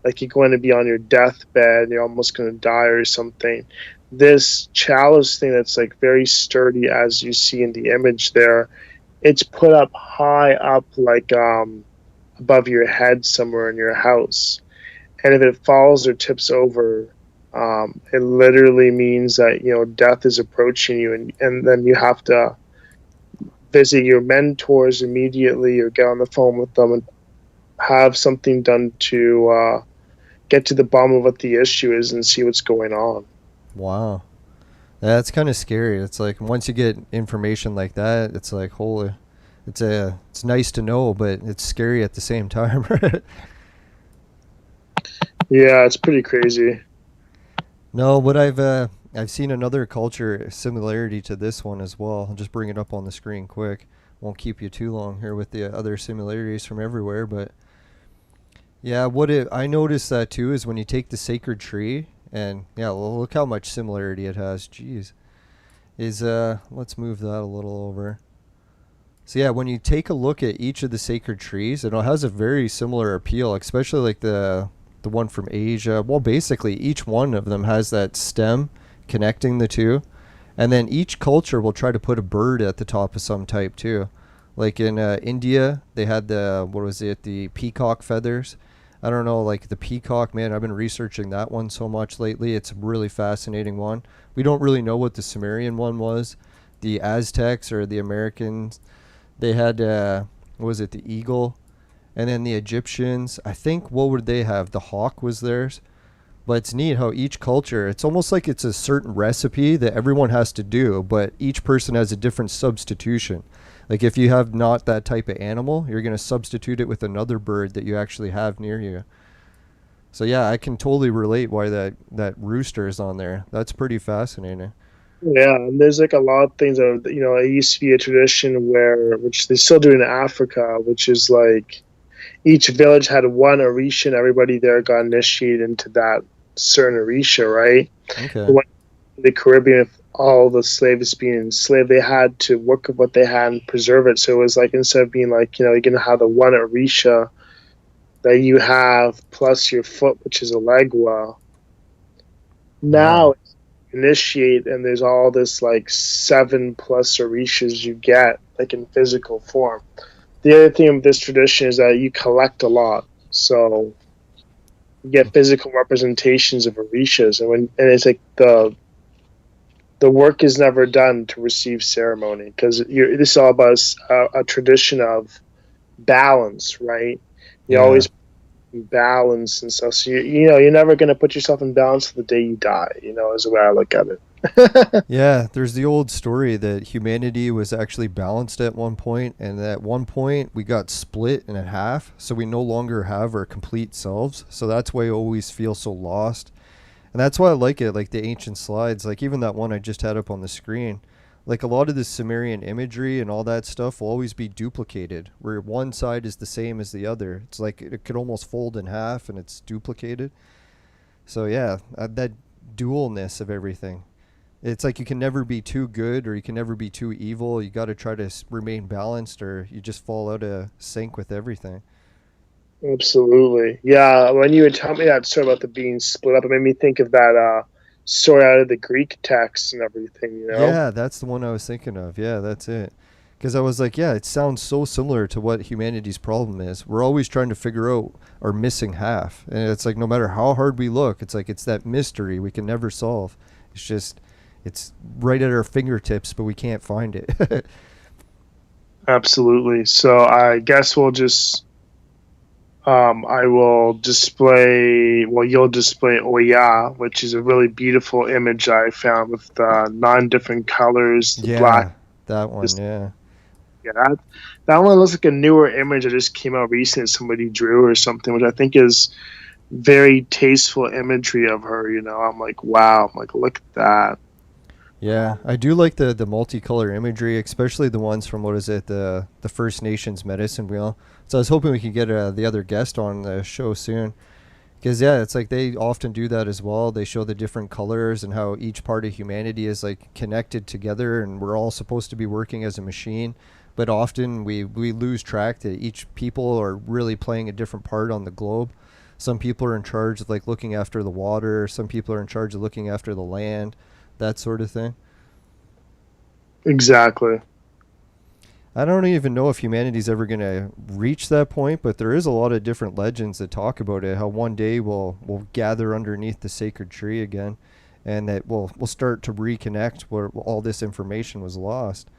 like you're going to be on your deathbed, you're almost going to die or something, this chalice thing that's like very sturdy, as you see in the image there, it's put up high up, like above your head somewhere in your house. And if it falls or tips over, it literally means that death is approaching you, and then you have to visit your mentors immediately or get on the phone with them and have something done to get to the bottom of what the issue is and see what's going on. Wow. That's kind of scary. It's like once you get information like that, it's like holy. It's nice to know, but it's scary at the same time, right? Yeah, it's pretty crazy. No, but I've seen another culture similarity to this one as well. I'll just bring it up on the screen quick. Won't keep you too long here with the other similarities from everywhere, but yeah, I noticed that too is when you take the sacred tree and yeah, well, look how much similarity it has. Jeez. Is let's move that a little over. So yeah, when you take a look at each of the sacred trees, it has a very similar appeal, especially like the one from Asia. Well, basically each one of them has that stem connecting the two, and then each culture will try to put a bird at the top of some type too. Like in India, they had the what was it, the peacock feathers. I don't know, like the peacock, man. I've been researching that one so much lately. It's a really fascinating one. We don't really know what the Sumerian one was. The Aztecs or the Americans, they had what was it, the eagle, and then the Egyptians. I think what would they have? The hawk was theirs. But it's neat how each culture, it's almost like it's a certain recipe that everyone has to do, but each person has a different substitution. Like if you have not that type of animal, you're going to substitute it with another bird that you actually have near you. So yeah, I can totally relate why that rooster is on there. That's pretty fascinating. Yeah, and there's like a lot of things that it used to be a tradition where, which they still do in Africa, which is like each village had one Orisha, and everybody there got initiated into that certain Orisha, right? Okay. But when the Caribbean, if all the slaves being enslaved, they had to work with what they had and preserve it. So it was like, instead of being like, you're gonna have the one Orisha that you have plus your foot, which is a legua. Wow. Now initiate, and there's all this like 7+ orishas you get like in physical form. The other thing with this tradition is that you collect a lot, so you get physical representations of orishas, and it's like the work is never done to receive ceremony, because this is all about a tradition of balance, right? You Yeah. always balance and stuff. So you're never going to put yourself in balance till the day you die. Is the way I look at it. Yeah, there's the old story that humanity was actually balanced at one point, and at one point we got split in half, so we no longer have our complete selves. So that's why I always feel so lost. And that's why I like it, like the ancient slides, like even that one I just had up on the screen. Like a lot of the Sumerian imagery and all that stuff will always be duplicated, where one side is the same as the other. It's like it could almost fold in half and it's duplicated. So yeah, that dualness of everything. It's like you can never be too good or you can never be too evil. You got to try to remain balanced or you just fall out of sync with everything. Absolutely. Yeah, when you would tell me that story about the being split up, it made me think of that story out of the Greek text and everything. Yeah, that's the one I was thinking of. Yeah, that's it. Because I was like, yeah, it sounds so similar to what humanity's problem is. We're always trying to figure out our missing half. And it's like, no matter how hard we look, it's like it's that mystery we can never solve. It's just, it's right at our fingertips, but we can't find it. Absolutely. So I guess we'll just I will display, well, you'll display Oya, which is a really beautiful image I found with the 9 different colors, the black. Yeah, that one, Just, yeah. yeah, that one looks like a newer image that just came out recently. Somebody drew or something, which I think is very tasteful imagery of her. I'm like, wow, I'm like, look at that. Yeah, I do like the multicolor imagery, especially the ones from what is it, the First Nations medicine wheel. So I was hoping we could get the other guest on the show soon, because yeah, it's like they often do that as well. They show the different colors and how each part of humanity is like connected together, and we're all supposed to be working as a machine. But often we lose track that each people are really playing a different part on the globe. Some people are in charge of like looking after the water. Some people are in charge of looking after the land, that sort of thing. Exactly. I don't even know if humanity's ever going to reach that point, but there is a lot of different legends that talk about it. How one day we'll gather underneath the sacred tree again, and that we'll start to reconnect where all this information was lost.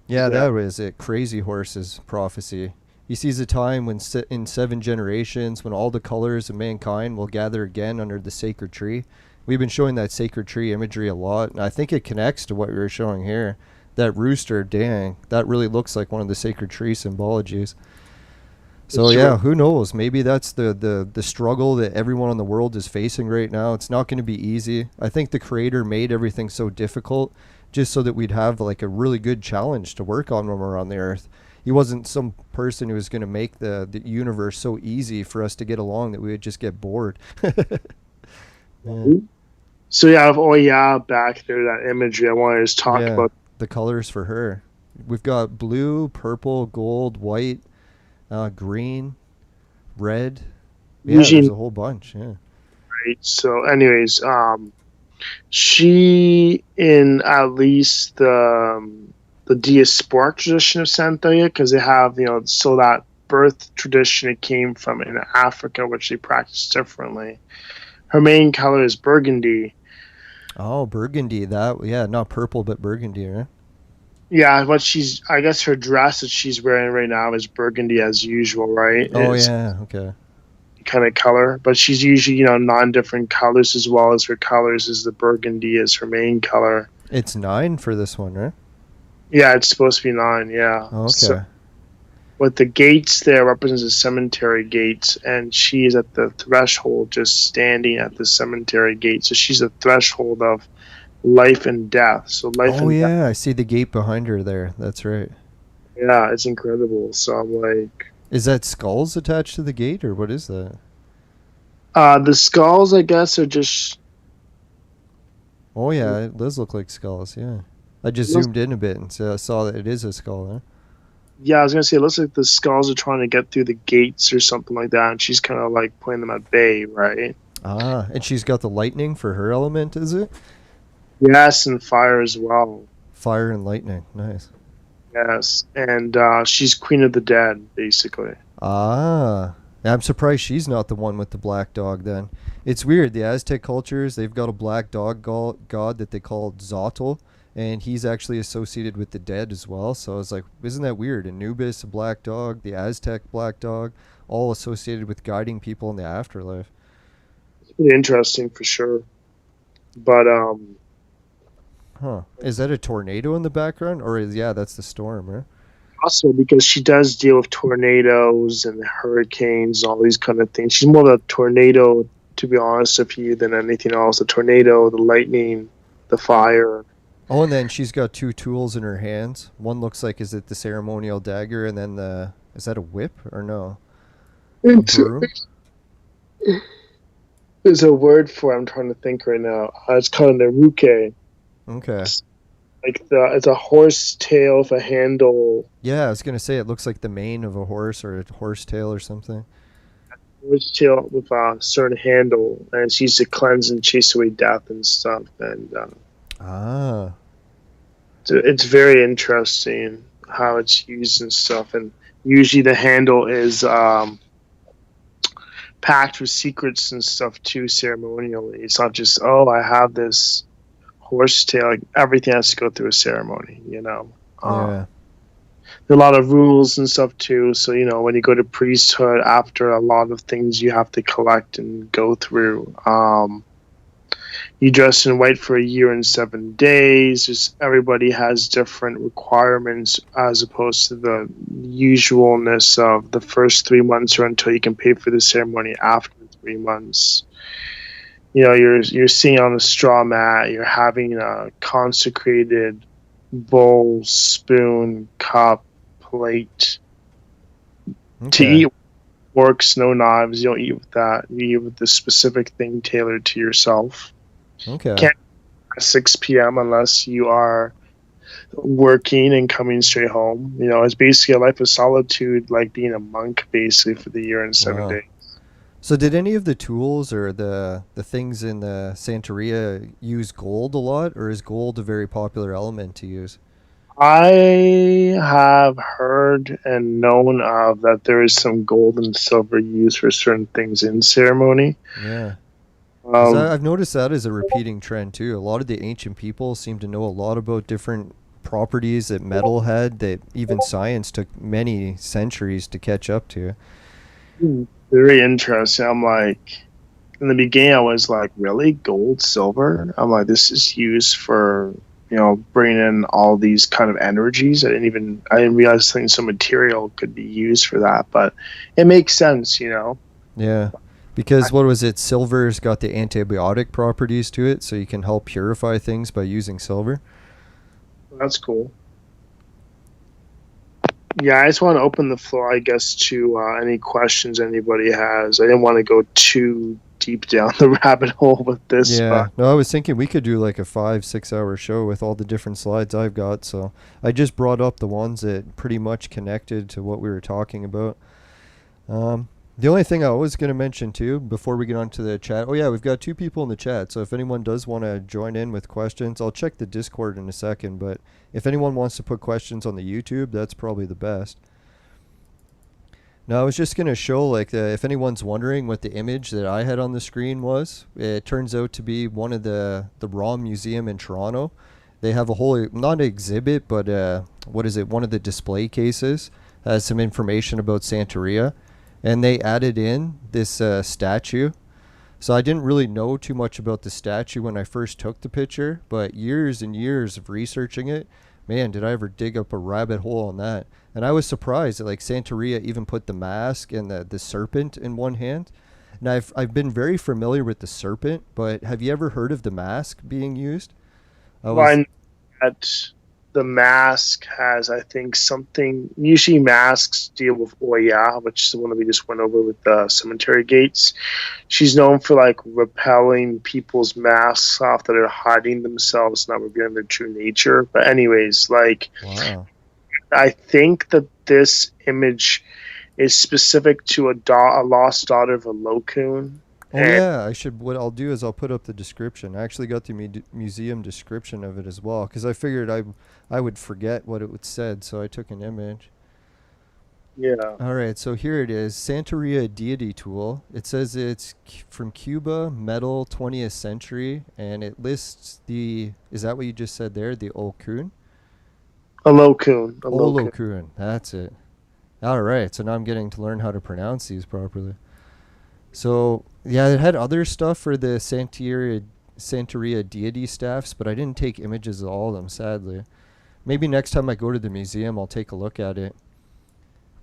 Yeah, Yeah. that was it. Crazy Horse's prophecy. He sees a time when in 7 generations, when all the colors of mankind will gather again under the sacred tree. We've been showing that sacred tree imagery a lot, and I think it connects to what we were showing here. That rooster, dang, that really looks like one of the sacred tree symbologies. So It's yeah, who knows? Maybe that's the struggle that everyone in the world is facing right now. It's not going to be easy. I think the creator made everything so difficult just so that we'd have like a really good challenge to work on when we're on the earth. He wasn't some person who was going to make the universe so easy for us to get along that we would just get bored. Yeah. So yeah, I have Oya back there, that imagery I wanted to talk Yeah, about. the colors for her. We've got blue, purple, gold, white, green, red. Yeah, there's Eugene, a whole bunch. Yeah. right? So, anyways, she in at least the diasporic tradition of Santeria, because they have so that birth tradition it came from in Africa, which they practice differently. Her main color is burgundy. Oh, burgundy. That yeah, not purple but burgundy, right? Yeah, but I guess her dress that she's wearing right now is burgundy as usual, right? Oh yeah, okay. kind of color, but she's usually, non-different colors as well as her colors is the burgundy as her main color. It's 9 for this one, right? Yeah, it's supposed to be 9, yeah. Okay. So, with the gates there represents the cemetery gates, and she is at the threshold just standing at the cemetery gate. So she's a threshold of life and death. So life Oh and death. yeah, I see the gate behind her there. That's right. Yeah, it's incredible. So I'm like, Is that skulls attached to the gate, or what is that? the skulls, I guess, are just. Oh yeah, it does look like skulls. Yeah, I just zoomed in a bit and saw that it is a skull. Huh? Yeah, I was gonna say it looks like the skulls are trying to get through the gates or something like that, and she's kind of like putting them at bay, right? Ah, and she's got the lightning for her element, is it? Yes, and fire as well. Fire and lightning. Nice. Yes, and she's Queen of the Dead, basically. Ah, I'm surprised she's not the one with the black dog then. It's weird. The Aztec cultures, they've got a black dog god that they call Zotl, and he's actually associated with the dead as well. So I was like, isn't that weird? Anubis, a black dog, the Aztec black dog, all associated with guiding people in the afterlife. It's pretty interesting for sure. But Huh. Is that a tornado in the background? Or yeah, that's the storm, right? also because she does deal with tornadoes and hurricanes, all these kind of things. She's more of a tornado, to be honest with you, than anything else. The tornado, the lightning, the fire. Oh, and then she's got 2 tools in her hands. One looks like, is it the ceremonial dagger, and then is that a whip or no? A broom? There's a word for it I'm trying to think right now. It's called an eruke. Okay. It's a horse tail with a handle. Yeah, I was gonna say it looks like the mane of a horse or a horse tail or something. Horse tail with a certain handle, and it's used to cleanse and chase away death and stuff. And Ah. it's very interesting how it's used and stuff. And usually the handle is packed with secrets and stuff too, ceremonially. It's not just, oh, I have this horse tail. Like, everything has to go through a ceremony, Yeah. There are a lot of rules and stuff too. So, when you go to priesthood, after a lot of things you have to collect and go through. You dress in white for a year and 7 days. Just everybody has different requirements as opposed to the usualness of the first 3 months or until you can pay for the ceremony after 3 months. You're sitting on a straw mat. You're having a consecrated bowl, spoon, cup, plate to eat. Forks, no knives. You don't eat with that. You eat with the specific thing tailored to yourself. Okay. Can't at 6 p.m. unless you are working and coming straight home. It's basically a life of solitude, like being a monk, basically, for the year and 7 days. So did any of the tools or the things in the Santeria use gold a lot, or is gold a very popular element to use? I have heard and known of that there is some gold and silver used for certain things in ceremony. Yeah. I've noticed that as a repeating trend too. A lot of the ancient people seem to know a lot about different properties that metal had that even science took many centuries to catch up to. Very interesting. I'm like, in the beginning, I was like, really? Gold, silver? I'm like, this is used for, bringing in all these kind of energies. I didn't realize some material could be used for that, but it makes sense, Yeah. Because what was it? Silver's got the antibiotic properties to it, so you can help purify things by using silver. That's cool. Yeah, I just want to open the floor, I guess, to any questions anybody has. I didn't want to go too deep down the rabbit hole with this. Yeah. No, I was thinking we could do like a 5-6 hour show with all the different slides I've got. So I just brought up the ones that pretty much connected to what we were talking about. The only thing I was going to mention too, before we get on to the chat, oh yeah, we've got 2 people in the chat, so if anyone does want to join in with questions, I'll check the Discord in a second, but if anyone wants to put questions on the YouTube, that's probably the best. Now, I was just going to show, if anyone's wondering what the image that I had on the screen was, it turns out to be one of the ROM Museum in Toronto. They have a whole, not an exhibit, but one of the display cases has some information about Santeria. and they added in this statue. So I didn't really know too much about the statue when I first took the picture, but years and years of researching it, man, did I ever dig up a rabbit hole on that. And I was surprised that like Santeria even put the mask and the serpent in one hand. And I've been very familiar with the serpent, but have you ever heard of the mask being used? I was Why that the mask has, I think, something. Usually, masks deal with Oya, which is the one that we just went over with the cemetery gates. She's known for like repelling people's masks off that are hiding themselves, not revealing their true nature. But anyways, like wow. I think that this image is specific to a lost daughter of a Lokun. Oh yeah, I should. What I'll do is I'll put up the description. I actually got the museum description of it as well because I figured I would forget what it said, so I took an image. Yeah. All right, so here it is, Santeria deity tool. It says it's from Cuba, metal, 20th century, and it lists the. Is that what you just said there? The Olkun. A Lokun. A Lokun. Olokun. That's it. All right, so now I'm getting to learn how to pronounce these properly. So yeah, it had other stuff for the Santeria deity staffs, but I didn't take images of all of them, sadly. Maybe next time I go to the museum, I'll take a look at it.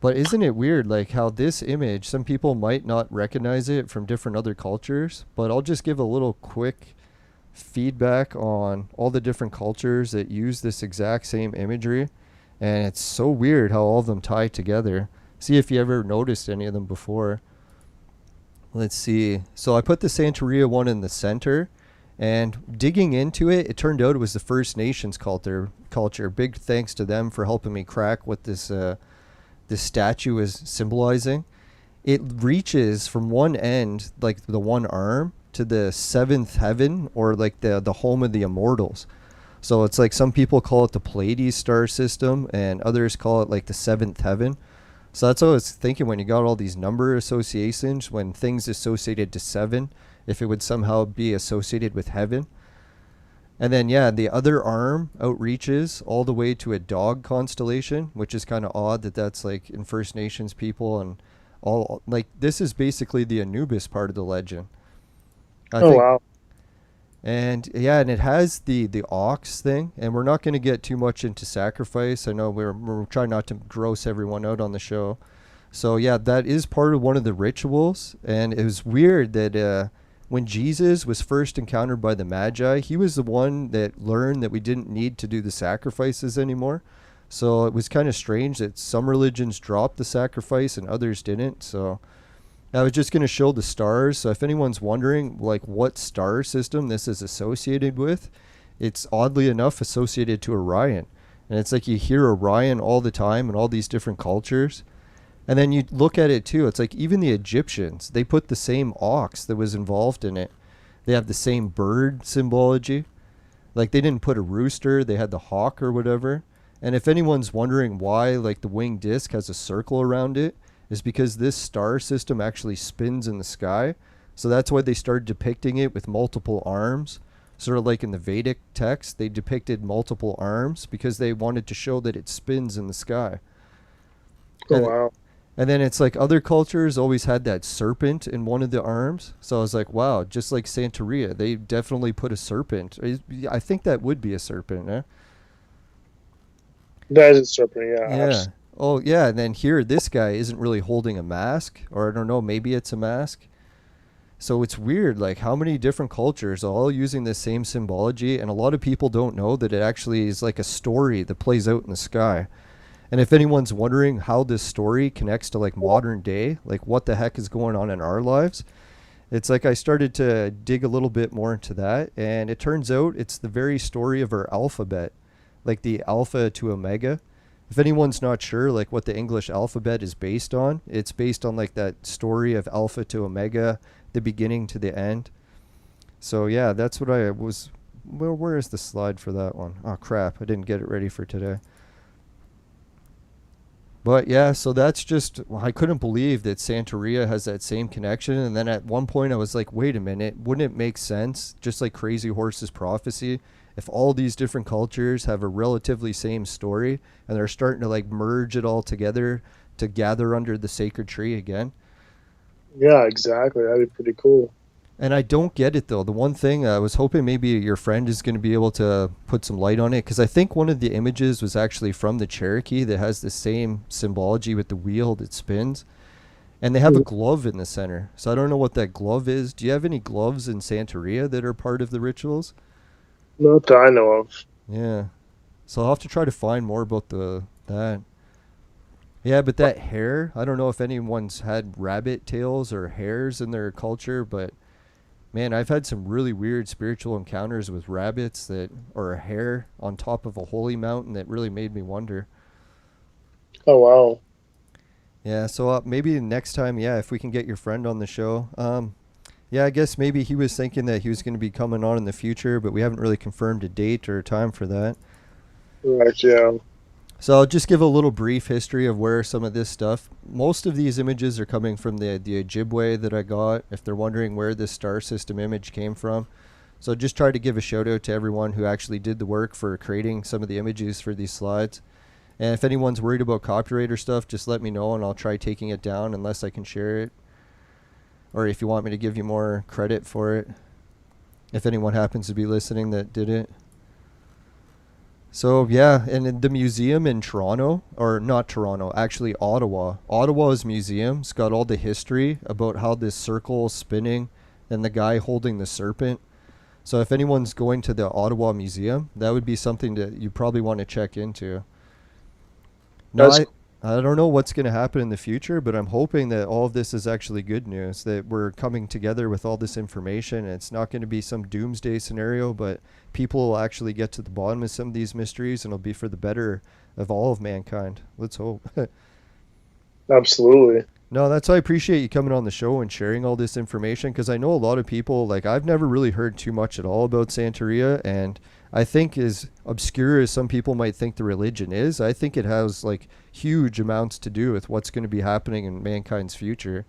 But isn't it weird, like how this image, some people might not recognize it from different other cultures, but I'll just give a little quick feedback on all the different cultures that use this exact same imagery. And it's so weird how all of them tie together. See if you ever noticed any of them before. Let's see. So I put the Santeria one in the center, and digging into it, it turned out it was the First Nations culture. Big thanks to them for helping me crack what this statue is symbolizing. It reaches from one end, like the one arm, to the seventh heaven, or like the home of the immortals. So it's like some people call it the Pleiades star system, and others call it like the seventh heaven. So that's what I was thinking when you got all these number associations, when things associated to 7, if it would somehow be associated with heaven. And then, yeah, the other arm outreaches all the way to a dog constellation, which is kind of odd that that's like in First Nations people and all. Like, this is basically the Anubis part of the legend. I Oh think. wow. And yeah, and it has the ox thing, and we're not going to get too much into sacrifice. I know we're trying not to gross everyone out on the show. So yeah, that is part of one of the rituals, and it was weird that when Jesus was first encountered by the Magi, he was the one that learned that we didn't need to do the sacrifices anymore. So it was kind of strange that some religions dropped the sacrifice and others didn't. So I was just going to show the stars. So if anyone's wondering like what star system this is associated with, it's oddly enough associated to Orion. And it's like you hear Orion all the time in all these different cultures. And then you look at it too. It's like even the Egyptians, they put the same ox that was involved in it. They have the same bird symbology. Like they didn't put a rooster, they had the hawk or whatever. And if anyone's wondering why like the winged disc has a circle around it, is because this star system actually spins in the sky. So that's why they started depicting it with multiple arms. Sort of like in the Vedic text, they depicted multiple arms because they wanted to show that it spins in the sky. Oh And, wow. and then it's like other cultures always had that serpent in one of the arms. So I was like, wow, just like Santeria, they definitely put a serpent. I think that would be a serpent, eh? That is a serpent. Yeah. Yeah. Oh, yeah. And then here, this guy isn't really holding a mask, or I don't know, maybe it's a mask. So it's weird, like how many different cultures are all using the same symbology, and a lot of people don't know that it actually is like a story that plays out in the sky. And if anyone's wondering how this story connects to like modern day, like what the heck is going on in our lives, it's like I started to dig a little bit more into that, and it turns out it's the very story of our alphabet, like the alpha to omega. If anyone's not sure like what the English alphabet is based on, it's based on like that story of alpha to omega, the beginning to the end. So yeah, that's what I was. Well, where is the slide for that one? Oh crap, I didn't get it ready for today. But yeah, so that's just, well, I couldn't believe that Santeria has that same connection. And then at one point I was like, wait a minute, wouldn't it make sense, just like Crazy Horse's prophecy, if all these different cultures have a relatively same story and they're starting to like merge it all together to gather under the sacred tree again? Yeah, exactly. That'd be pretty cool. And I don't get it though. The one thing I was hoping maybe your friend is going to be able to put some light on it, because I think one of the images was actually from the Cherokee that has the same symbology with the wheel that spins, and they have a Mhm. glove in the center. So I don't know what that glove is. Do you have any gloves in Santeria that are part of the rituals? Not that I know of. Yeah. So I'll have to try to find more about the that. Yeah, but that hair, I don't know if anyone's had rabbit tails or hares in their culture, but man, I've had some really weird spiritual encounters with rabbits that or a hare on top of a holy mountain that really made me wonder. Oh wow. Yeah, so maybe next time, yeah, if we can get your friend on the show. Yeah, I guess maybe he was thinking that he was going to be coming on in the future, but we haven't really confirmed a date or a time for that. Right, yeah. So I'll just give a little brief history of where some of this stuff. Most of these images are coming from the Ojibwe that I got. If they're wondering where this star system image came from, so just try to give a shout out to everyone who actually did the work for creating some of the images for these slides. And if anyone's worried about copyright or stuff, just let me know and I'll try taking it down unless I can share it. Or if you want me to give you more credit for it, if anyone happens to be listening that did it. So yeah, and in the museum in Toronto, or not Toronto, actually Ottawa. Ottawa's museum's got all the history about how this circle is spinning and the guy holding the serpent. So if anyone's going to the Ottawa Museum, that would be something that you probably want to check into. No, That's I don't know what's going to happen in the future, but I'm hoping that all of this is actually good news, that we're coming together with all this information. And it's not going to be some doomsday scenario, but people will actually get to the bottom of some of these mysteries and it'll be for the better of all of mankind. Let's hope. absolutely. No, that's why I appreciate you coming on the show and sharing all this information, because I know a lot of people, like, I've never really heard too much at all about Santeria, and I think as obscure as some people might think the religion is, I think it has like huge amounts to do with what's going to be happening in mankind's future.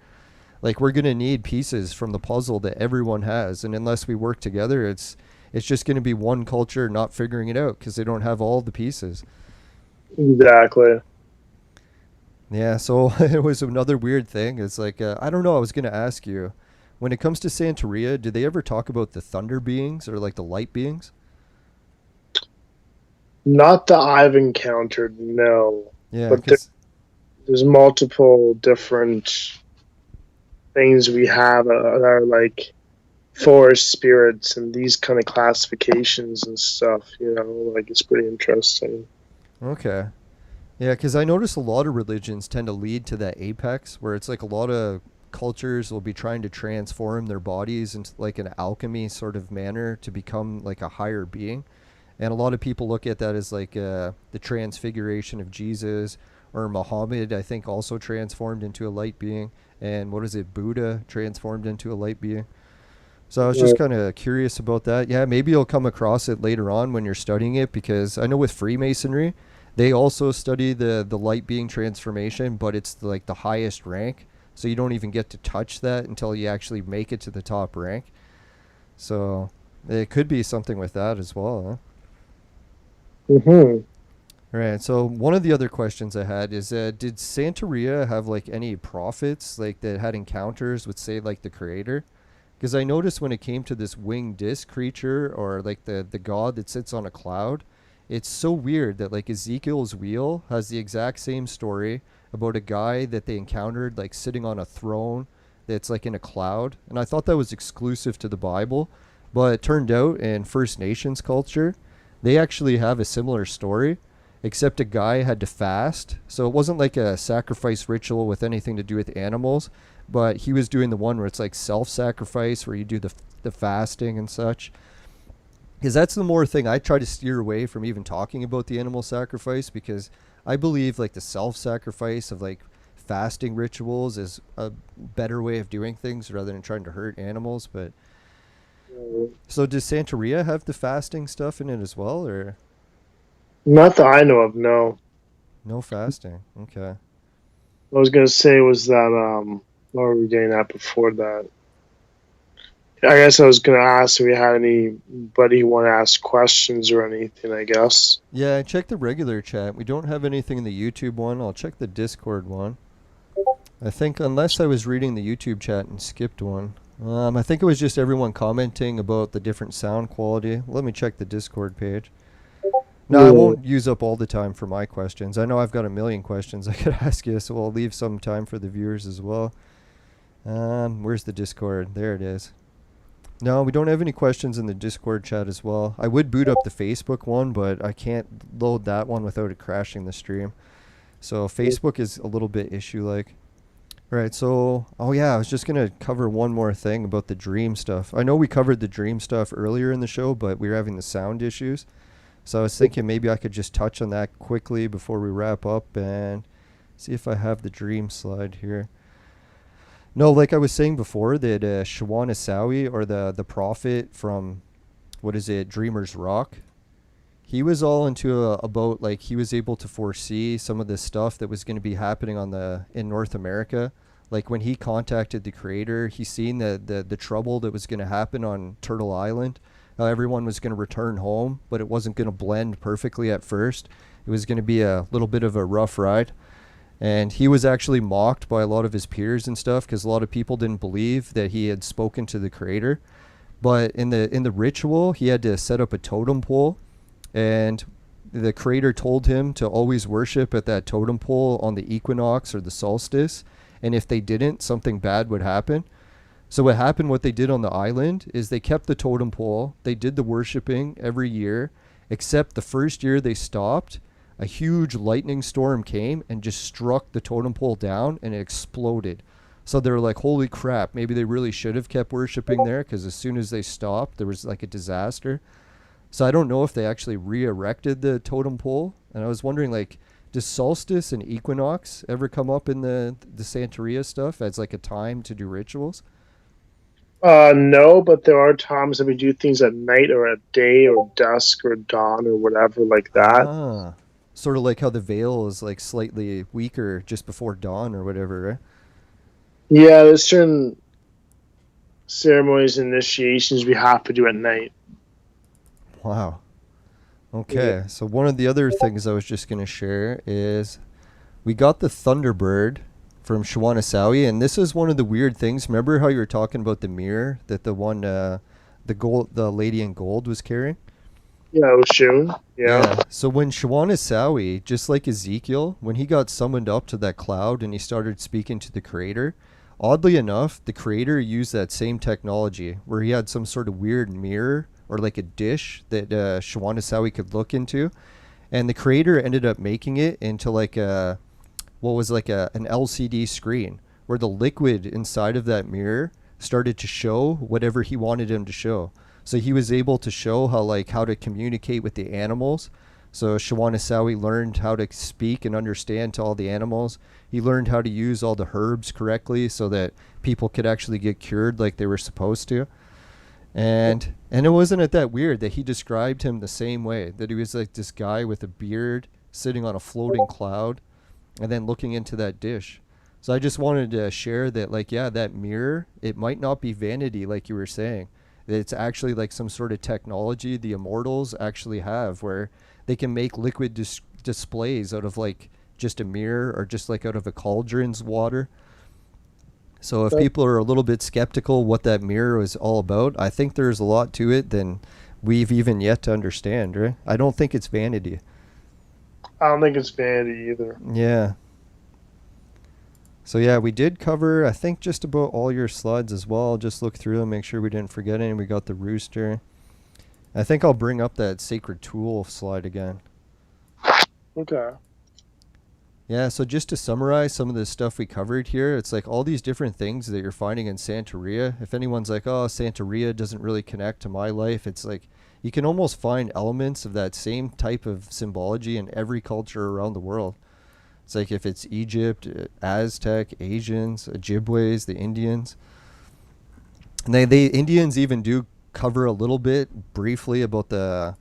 Like, we're going to need pieces from the puzzle that everyone has, and unless we work together, it's just going to be one culture not figuring it out because they don't have all the pieces. Exactly. Yeah, so it was another weird thing. It's like, I don't know, I was going to ask you, when it comes to Santeria, do they ever talk about the thunder beings or like the light beings? Not that I've encountered, no. Yeah, But because there's multiple different things we have that are like forest spirits and these kind of classifications and stuff. Like it's pretty interesting. okay. Yeah, because I notice a lot of religions tend to lead to that apex where it's like a lot of cultures will be trying to transform their bodies into like an alchemy sort of manner to become like a higher being. And a lot of people look at that as like the transfiguration of Jesus, or Muhammad, I think, also transformed into a light being. And what is it, Buddha transformed into a light being. So I was just kind of curious about that. Yeah, maybe you'll come across it later on when you're studying it, because I know with Freemasonry, they also study the light being transformation, but it's like the highest rank. So you don't even get to touch that until you actually make it to the top rank. So it could be something with that as well. Huh? Mm-hmm. Right. So one of the other questions I had is, did Santeria have like any prophets like that had encounters with, say, like the creator? Because I noticed when it came to this winged disc creature, or like the god that sits on a cloud, it's so weird that like Ezekiel's wheel has the exact same story about a guy that they encountered like sitting on a throne that's like in a cloud, and I thought that was exclusive to the Bible, but it turned out in First Nations culture, they actually have a similar story, except a guy had to fast. So it wasn't like a sacrifice ritual with anything to do with animals, but he was doing the one where it's like self-sacrifice, where you do the fasting and such. Because that's the more thing I try to steer away from even talking about the animal sacrifice, because I believe like the self-sacrifice of like fasting rituals is a better way of doing things rather than trying to hurt animals. But so does Santeria have the fasting stuff in it as well, or Not that I know of, no. no fasting? Okay. I was gonna say was that what were we getting at before that? I guess I was gonna ask if we had anybody who want to ask questions or anything, I guess. Yeah, I checked the regular chat. We don't have anything in the YouTube one. I'll check the Discord one. I think unless I was reading the YouTube chat and skipped one. I think it was just everyone commenting about the different sound quality. Let me check the Discord page. No, I Yeah. won't use up all the time for my questions. I know I've got a million questions I could ask you, so I'll leave some time for the viewers as well. Where's the Discord? There it is. No, we don't have any questions in the Discord chat as well. I would boot up the Facebook one, but I can't load that one without it crashing the stream. So Facebook is a little bit issue-like. Right, so, oh yeah, I was just going to cover one more thing about the dream stuff. I know we covered the dream stuff earlier in the show, but we were having the sound issues. So I was thinking maybe I could just touch on that quickly before we wrap up and see if I have the dream slide here. No, like I was saying before, that Shawana Sawi, or the prophet from, what is it, Dreamer's Rock, he was all into about, like, he was able to foresee some of the stuff that was going to be happening in North America. Like when he contacted the creator, he seen the trouble that was going to happen on Turtle Island. How everyone was going to return home, but it wasn't going to blend perfectly at first. It was going to be a little bit of a rough ride. And he was actually mocked by a lot of his peers and stuff because a lot of people didn't believe that he had spoken to the creator. But in the ritual, he had to set up a totem pole, and the creator told him to always worship at that totem pole on the equinox or the solstice, and if they didn't, something bad would happen. So what they did on the island is they kept the totem pole, they did the worshiping every year, except the first year they stopped, a huge lightning storm came and just struck the totem pole down, and it exploded. So they were like, holy crap, maybe they really should have kept worshiping there, because as soon as they stopped, there was like a disaster. So I don't know if they actually re-erected the totem pole. And I was wondering, like, does solstice and equinox ever come up in the Santeria stuff as like a time to do rituals? No, but there are times that we do things at night or at day or dusk or dawn or whatever like that. Ah, sort of like how the veil is like slightly weaker just before dawn or whatever, right? Yeah, there's certain ceremonies and initiations we have to do at night. Wow. Yeah. Okay, so one of the other things I was just going to share is we got the Thunderbird from Shawanasawi, and this is one of the weird things. Remember how you were talking about the mirror that the lady in gold was carrying? Yeah, Oshun. Yeah. Yeah. So when Shawanasawi, just like Ezekiel, when he got summoned up to that cloud and he started speaking to the Creator, oddly enough, the Creator used that same technology where he had some sort of weird mirror or like a dish that Shawanasawi could look into, and the Creator ended up making it into like an LCD screen where the liquid inside of that mirror started to show whatever he wanted him to show. So he was able to show how to communicate with the animals. So Shawanasawi learned how to speak and understand to all the animals. He learned how to use all the herbs correctly so that people could actually get cured like they were supposed to. And it wasn't that weird that he described him the same way, that he was like this guy with a beard sitting on a floating cloud and then looking into that dish. So I just wanted to share that, like, yeah, that mirror, it might not be vanity like you were saying. It's actually like some sort of technology the immortals actually have where they can make liquid displays out of like just a mirror or just like out of a cauldron's water. So if people are a little bit skeptical what that mirror is all about, I think there's a lot to it than we've even yet to understand, right? I don't think it's vanity. I don't think it's vanity either. Yeah. So yeah, we did cover, I think, just about all your slides as well. I'll just look through them, make sure we didn't forget any. We got the rooster. I think I'll bring up that sacred tool slide again. Okay. Yeah, so just to summarize some of the stuff we covered here, it's like all these different things that you're finding in Santeria. If anyone's like, oh, Santeria doesn't really connect to my life, it's like you can almost find elements of that same type of symbology in every culture around the world. It's like if it's Egypt, Aztec, Asians, Ojibways, the Indians. And the Indians even do cover a little bit briefly about the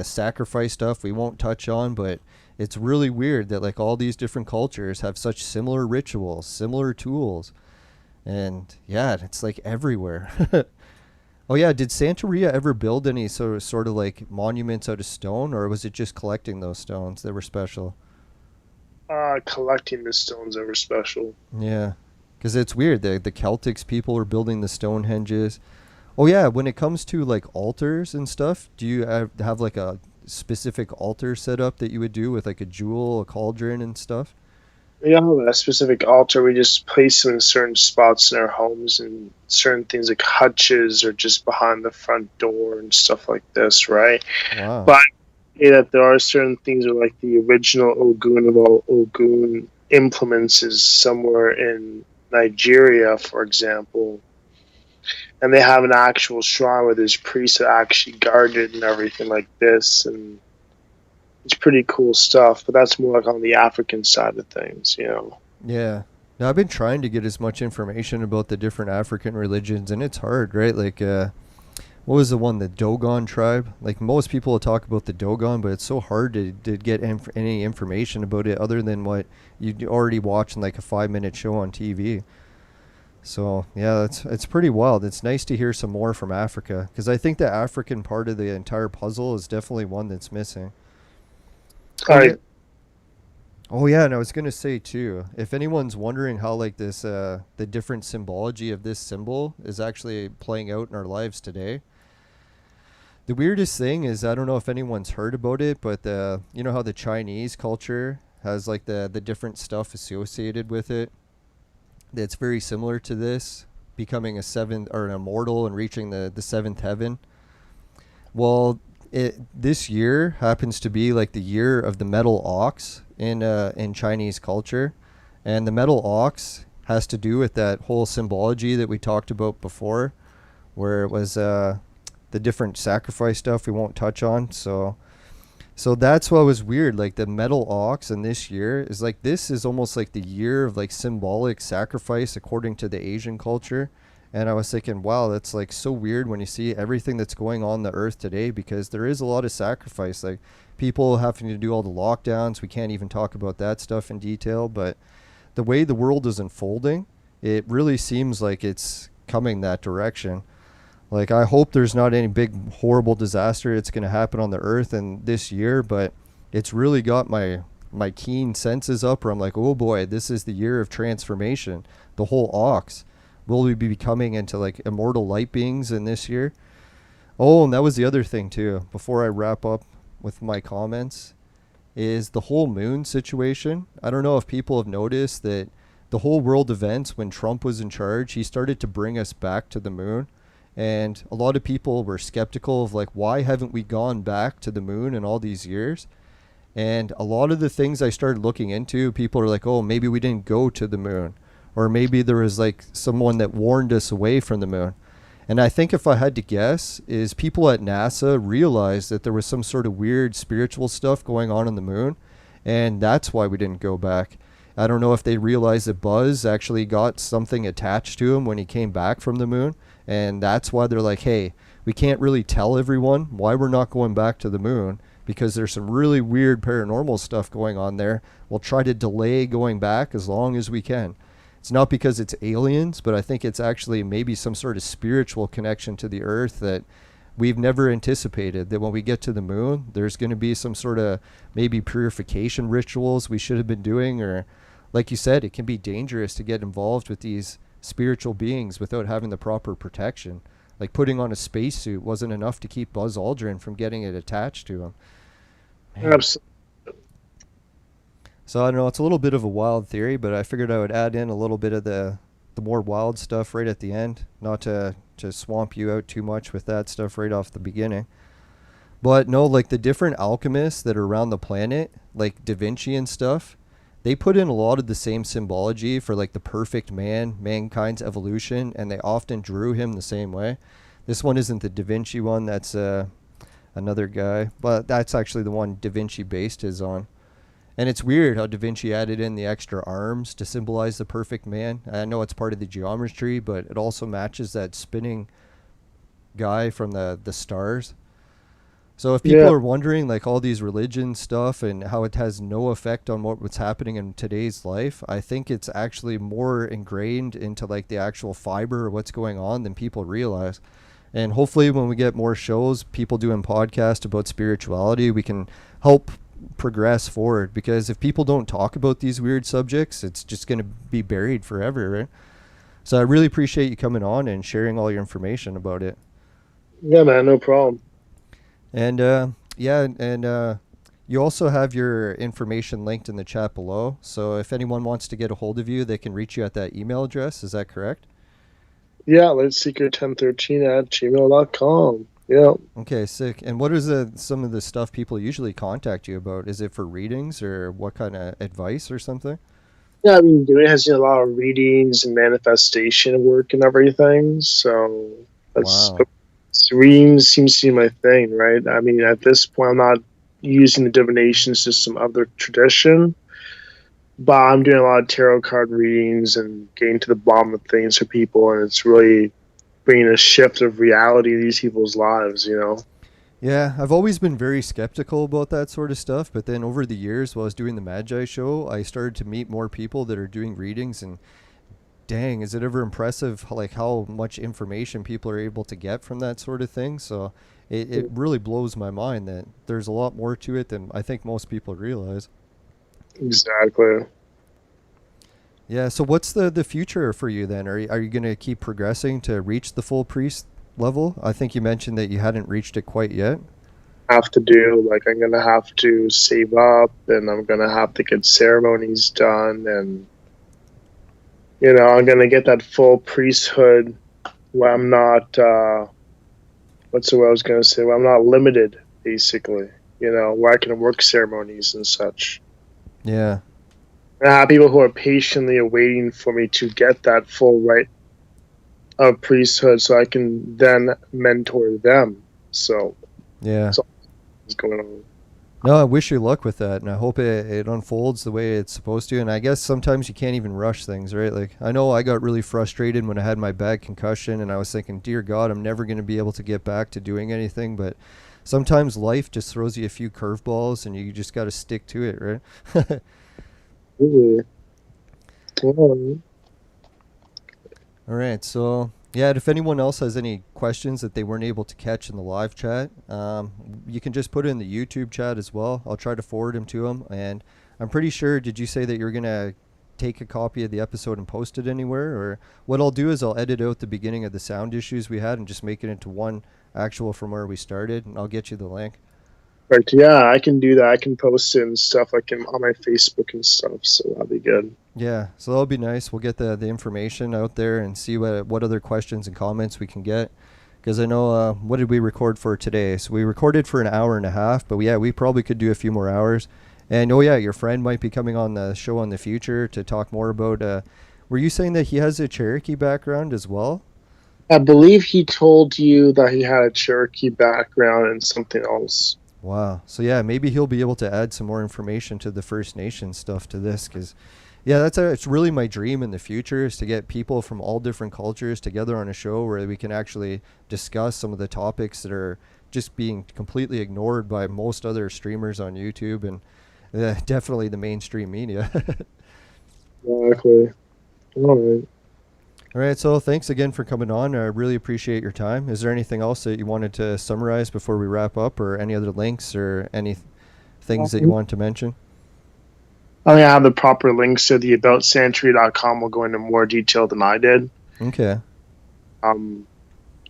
sacrifice stuff we won't touch on, but it's really weird that like all these different cultures have such similar rituals, similar tools. And yeah, it's like everywhere. Oh yeah, did Santeria ever build any sort of like monuments out of stone, or was it just collecting those stones that were special? Collecting the stones that were special. Yeah, because it's weird. The Celtics people are building the Stonehenges. Oh yeah, when it comes to like altars and stuff, do you have like a specific altar set up that you would do with like a jewel, a cauldron, and stuff? We don't have a specific altar. We just place them in certain spots in our homes and certain things like hutches or just behind the front door and stuff like this, right? Wow. But that there are certain things that like the original Ogun of all Ogun implements is somewhere in Nigeria, for example, and they have an actual shrine where there's priests that actually guard it and everything like this, and it's pretty cool stuff. But that's more like on the African side of things, you know. Yeah. Now I've been trying to get as much information about the different African religions, and it's hard, right? Like, what was the one, the Dogon tribe? Like most people will talk about the Dogon, but it's so hard to get any information about it other than what you already watched in like a 5 minute show on TV. So yeah, it's pretty wild. It's nice to hear some more from Africa because I think the African part of the entire puzzle is definitely one that's missing. Oh yeah. I Oh yeah, and I was gonna say too, if anyone's wondering how like this the different symbology of this symbol is actually playing out in our lives today, the weirdest thing is I don't know if anyone's heard about it, but you know how the Chinese culture has like the different stuff associated with it that's very similar to this, becoming a seventh or an immortal and reaching the seventh heaven. Well, this year happens to be like the year of the metal ox in Chinese culture, and the metal ox has to do with that whole symbology that we talked about before, where it was the different sacrifice stuff we won't touch on. So that's what was weird. Like the metal ox in this year is like this is almost like the year of like symbolic sacrifice according to the Asian culture. And I was thinking, wow, that's like so weird when you see everything that's going on the earth today because there is a lot of sacrifice. Like people having to do all the lockdowns. We can't even talk about that stuff in detail. But the way the world is unfolding, it really seems like it's coming that direction. Like I hope there's not any big horrible disaster that's going to happen on the earth in this year, but it's really got my keen senses up where I'm like, oh boy, this is the year of transformation. The whole ox. Will we be becoming into like immortal light beings in this year? Oh, and that was the other thing too. Before I wrap up with my comments, is the whole moon situation. I don't know if people have noticed that the whole world events when Trump was in charge, he started to bring us back to the moon. And a lot of people were skeptical of like, why haven't we gone back to the moon in all these years? And a lot of the things I started looking into, people are like, oh, maybe we didn't go to the moon. Or maybe there was like someone that warned us away from the moon. And I think if I had to guess, is people at NASA realized that there was some sort of weird spiritual stuff going on the moon. And that's why we didn't go back. I don't know if they realized that Buzz actually got something attached to him when he came back from the moon. And that's why they're like, hey, we can't really tell everyone why we're not going back to the moon because there's some really weird paranormal stuff going on there. We'll try to delay going back as long as we can. It's not because it's aliens, but I think it's actually maybe some sort of spiritual connection to the earth that we've never anticipated, that when we get to the moon, there's going to be some sort of maybe purification rituals we should have been doing, or like you said, it can be dangerous to get involved with these spiritual beings without having the proper protection. Like putting on a spacesuit wasn't enough to keep Buzz Aldrin from getting it attached to him. Man. absolutely. So I don't know, it's a little bit of a wild theory, but I figured I would add in a little bit of the more wild stuff right at the end, not to swamp you out too much with that stuff right off the beginning. But no, like the different alchemists that are around the planet, like Da Vinci and stuff, they put in a lot of the same symbology for like the perfect man, mankind's evolution, and they often drew him the same way. This one isn't the Da Vinci one, that's another guy, but that's actually the one Da Vinci based his on. And it's weird how Da Vinci added in the extra arms to symbolize the perfect man. I know it's part of the geometry, but it also matches that spinning guy from the stars. So if people Yeah, are wondering like all these religion stuff and how it has no effect on what's happening in today's life, I think it's actually more ingrained into like the actual fiber of what's going on than people realize. And hopefully when we get more shows, people doing podcasts about spirituality, we can help progress forward, because if people don't talk about these weird subjects, it's just going to be buried forever, right? So I really appreciate you coming on and sharing all your information about it. Yeah, man, no problem. And you also have your information linked in the chat below. So if anyone wants to get a hold of you, they can reach you at that email address. Is that correct? Yeah, let's seeker1013@gmail.com. Yeah. Okay, sick. And what is some of the stuff people usually contact you about? Is it for readings or what kind of advice or something? Yeah, I mean, Dewey has a lot of readings and manifestation work and everything. So that's Wow. reading seems to be my thing, right? I mean, at this point, I'm not using the divination system of the tradition, but I'm doing a lot of tarot card readings and getting to the bottom of things for people, and it's really bringing a shift of reality in these people's lives, you know? Yeah, I've always been very skeptical about that sort of stuff, but then over the years while I was doing the Magi show, I started to meet more people that are doing readings, and dang, is it ever impressive like how much information people are able to get from that sort of thing. So it really blows my mind that there's a lot more to it than I think most people realize. Exactly. Yeah, so what's the future for you then? Are you going to keep progressing to reach the full priest level? I think you mentioned that you hadn't reached it quite yet. Have to do, like, I'm gonna have to save up, and I'm gonna have to get ceremonies done, and you know, I'm gonna get that full priesthood where I'm not what's the word I was gonna say, where I'm not limited, basically, you know, where I can work ceremonies and such. Yeah. And I have people who are patiently awaiting for me to get that full right of priesthood so I can then mentor them. So Yeah. that's all that's going on. No, I wish you luck with that, and I hope it unfolds the way it's supposed to. And I guess sometimes you can't even rush things, right? Like, I know I got really frustrated when I had my bad concussion, and I was thinking, dear God, I'm never going to be able to get back to doing anything. But sometimes life just throws you a few curveballs, and you just got to stick to it, right? Really? Well, All right, so yeah, if anyone else has any questions that they weren't able to catch in the live chat, you can just put it in the YouTube chat as well. I'll try to forward them to them. And I'm pretty sure, did you say that you're going to take a copy of the episode and post it anywhere? Or what I'll do is I'll edit out the beginning of the sound issues we had and just make it into one actual from where we started, and I'll get you the link. right, yeah, I can do that. I can post it and stuff like on my Facebook and stuff, so that'll be good. Yeah, so that'll be nice. We'll get the information out there and see what other questions and comments we can get. Because I know, what did we record for today? So we recorded for an hour and a half, but yeah, we probably could do a few more hours. And oh yeah, your friend might be coming on the show in the future to talk more about. Were you saying that he has a Cherokee background as well? I believe he told you that he had a Cherokee background and something else. Wow. So yeah, maybe he'll be able to add some more information to the First Nation stuff to this, because yeah, it's really my dream in the future is to get people from all different cultures together on a show where we can actually discuss some of the topics that are just being completely ignored by most other streamers on YouTube and definitely the mainstream media. Exactly. All right. All right, so thanks again for coming on. I really appreciate your time. Is there anything else that you wanted to summarize before we wrap up, or any other links or any things that you want to mention? I think I have the proper links to the about Santeria.com. Will go into more detail than I did. Okay. You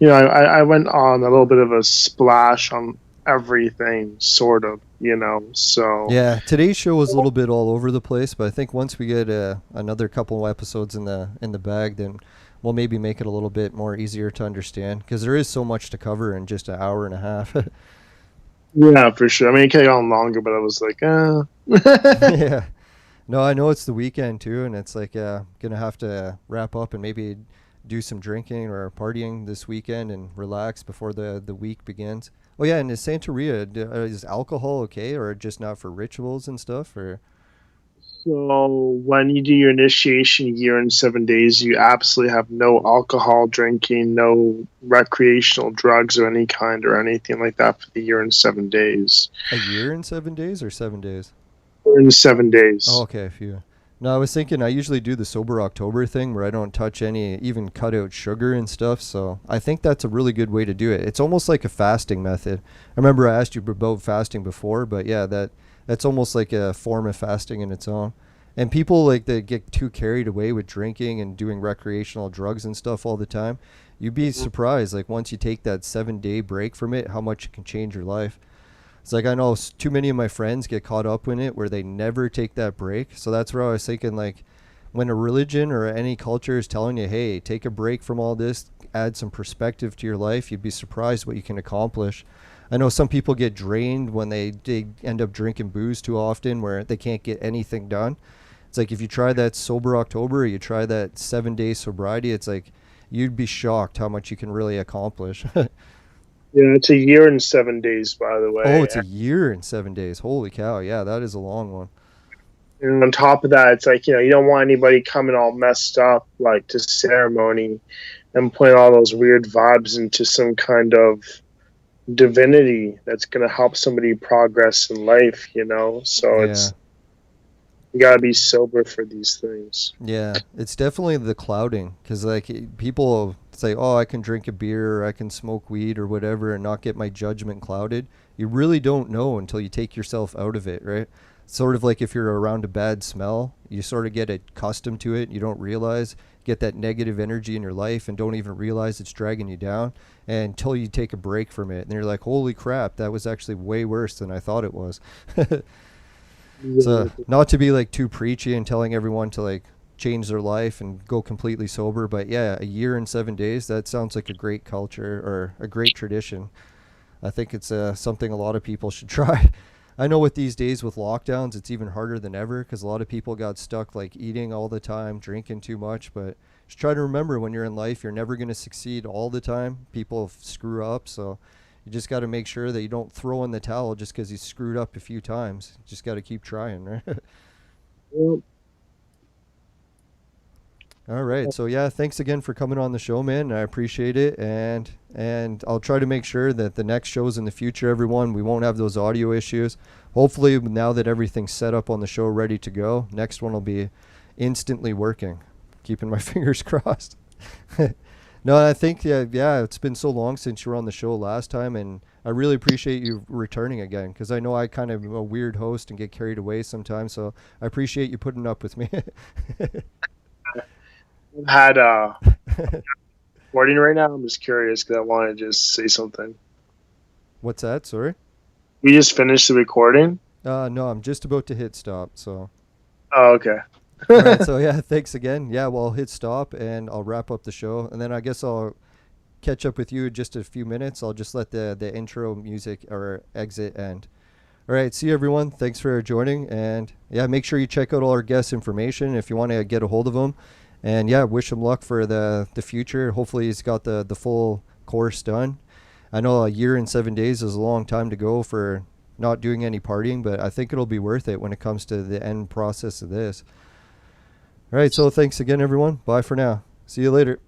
know, I went on a little bit of a splash on everything, sort of, you know, so. Yeah, today's show was a little bit all over the place, but I think once we get another couple episodes in the bag, then we'll maybe make it a little bit more easier to understand, because there is so much to cover in just an hour and a half. Yeah, for sure. I mean, it could have gone longer, but I was like, Yeah. No, I know it's the weekend too, and it's like gonna have to wrap up and maybe do some drinking or partying this weekend and relax before the week begins. Oh yeah, and is Santeria, is alcohol okay, or just not for rituals and stuff, or? So when you do your initiation year in 7 days, you absolutely have no alcohol drinking, no recreational drugs of any kind or anything like that for the year in 7 days. A year in 7 days or 7 days? In 7 days. Oh, okay, a few. No, I was thinking I usually do the sober October thing where I don't touch any, even cut out sugar and stuff. So I think that's a really good way to do it. It's almost like a fasting method. I remember I asked you about fasting before, but yeah, that's almost like a form of fasting in its own. And people like that get too carried away with drinking and doing recreational drugs and stuff all the time. You'd be surprised, like once you take that 7 day break from it, how much it can change your life. It's like I know too many of my friends get caught up in it where they never take that break. So that's where I was thinking, like, when a religion or any culture is telling you, hey, take a break from all this, add some perspective to your life, you'd be surprised what you can accomplish. I know some people get drained when they end up drinking booze too often where they can't get anything done. It's like if you try that sober October, or you try that 7 day sobriety, it's like you'd be shocked how much you can really accomplish. Yeah, it's a year and 7 days, by the Oh, way. it's a year and 7 days. Holy cow. Yeah, that is a long one. And on top of that, it's like, you don't want anybody coming all messed up, like to ceremony and putting all those weird vibes into some kind of divinity that's going to help somebody progress in life. So Yeah. you got to be sober for these things. Yeah, it's definitely the clouding because like people say, "Oh, I can drink a beer, or I can smoke weed, or whatever, and not get my judgment clouded." You really don't know until you take yourself out of it, right? Sort of like if you're around a bad smell, you sort of get accustomed to it. You don't realize, get that negative energy in your life, and don't even realize it's dragging you down until you take a break from it, and you're like, "Holy crap, that was actually way worse than I thought it was." So Yeah. not to be like too preachy and telling everyone to like change their life and go completely sober, but yeah, a year and 7 days, that sounds like a great culture or a great tradition. I think it's something a lot of people should try. I know with these days with lockdowns, it's even harder than ever because a lot of people got stuck like eating all the time, drinking too much. But just try to remember when you're in life, you're never going to succeed all the time. People screw up. So you just got to make sure that you don't throw in the towel just because you screwed up a few times. You just got to keep trying, right? Well, All right. So yeah, thanks again for coming on the show, man. I appreciate it, and I'll try to make sure that the next shows in the future, everyone, we won't have those audio issues. Hopefully, now that everything's set up on the show, ready to go, next one will be instantly working. Keeping my fingers crossed. No, I think yeah, it's been so long since you were on the show last time, and I really appreciate you returning again because I know I kind of am a weird host and get carried away sometimes. So I appreciate you putting up with me. I've had recording right now. I'm just curious because I want to just say something. What's that? Sorry. We just finished the recording. No, I'm just about to hit stop. So, Oh, okay. all right. So yeah, thanks again. Yeah, well, I'll hit stop and I'll wrap up the show, and then I guess I'll catch up with you in just a few minutes. I'll just let the intro music or exit end. All right. See you, everyone. Thanks for joining, and yeah, make sure you check out all our guest information if you want to get a hold of them. And yeah, wish him luck for the future. Hopefully, he's got the full course done. I know a year and 7 days is a long time to go for not doing any partying, but I think it'll be worth it when it comes to the end process of this. All right, so thanks again, everyone. Bye for now. See you later.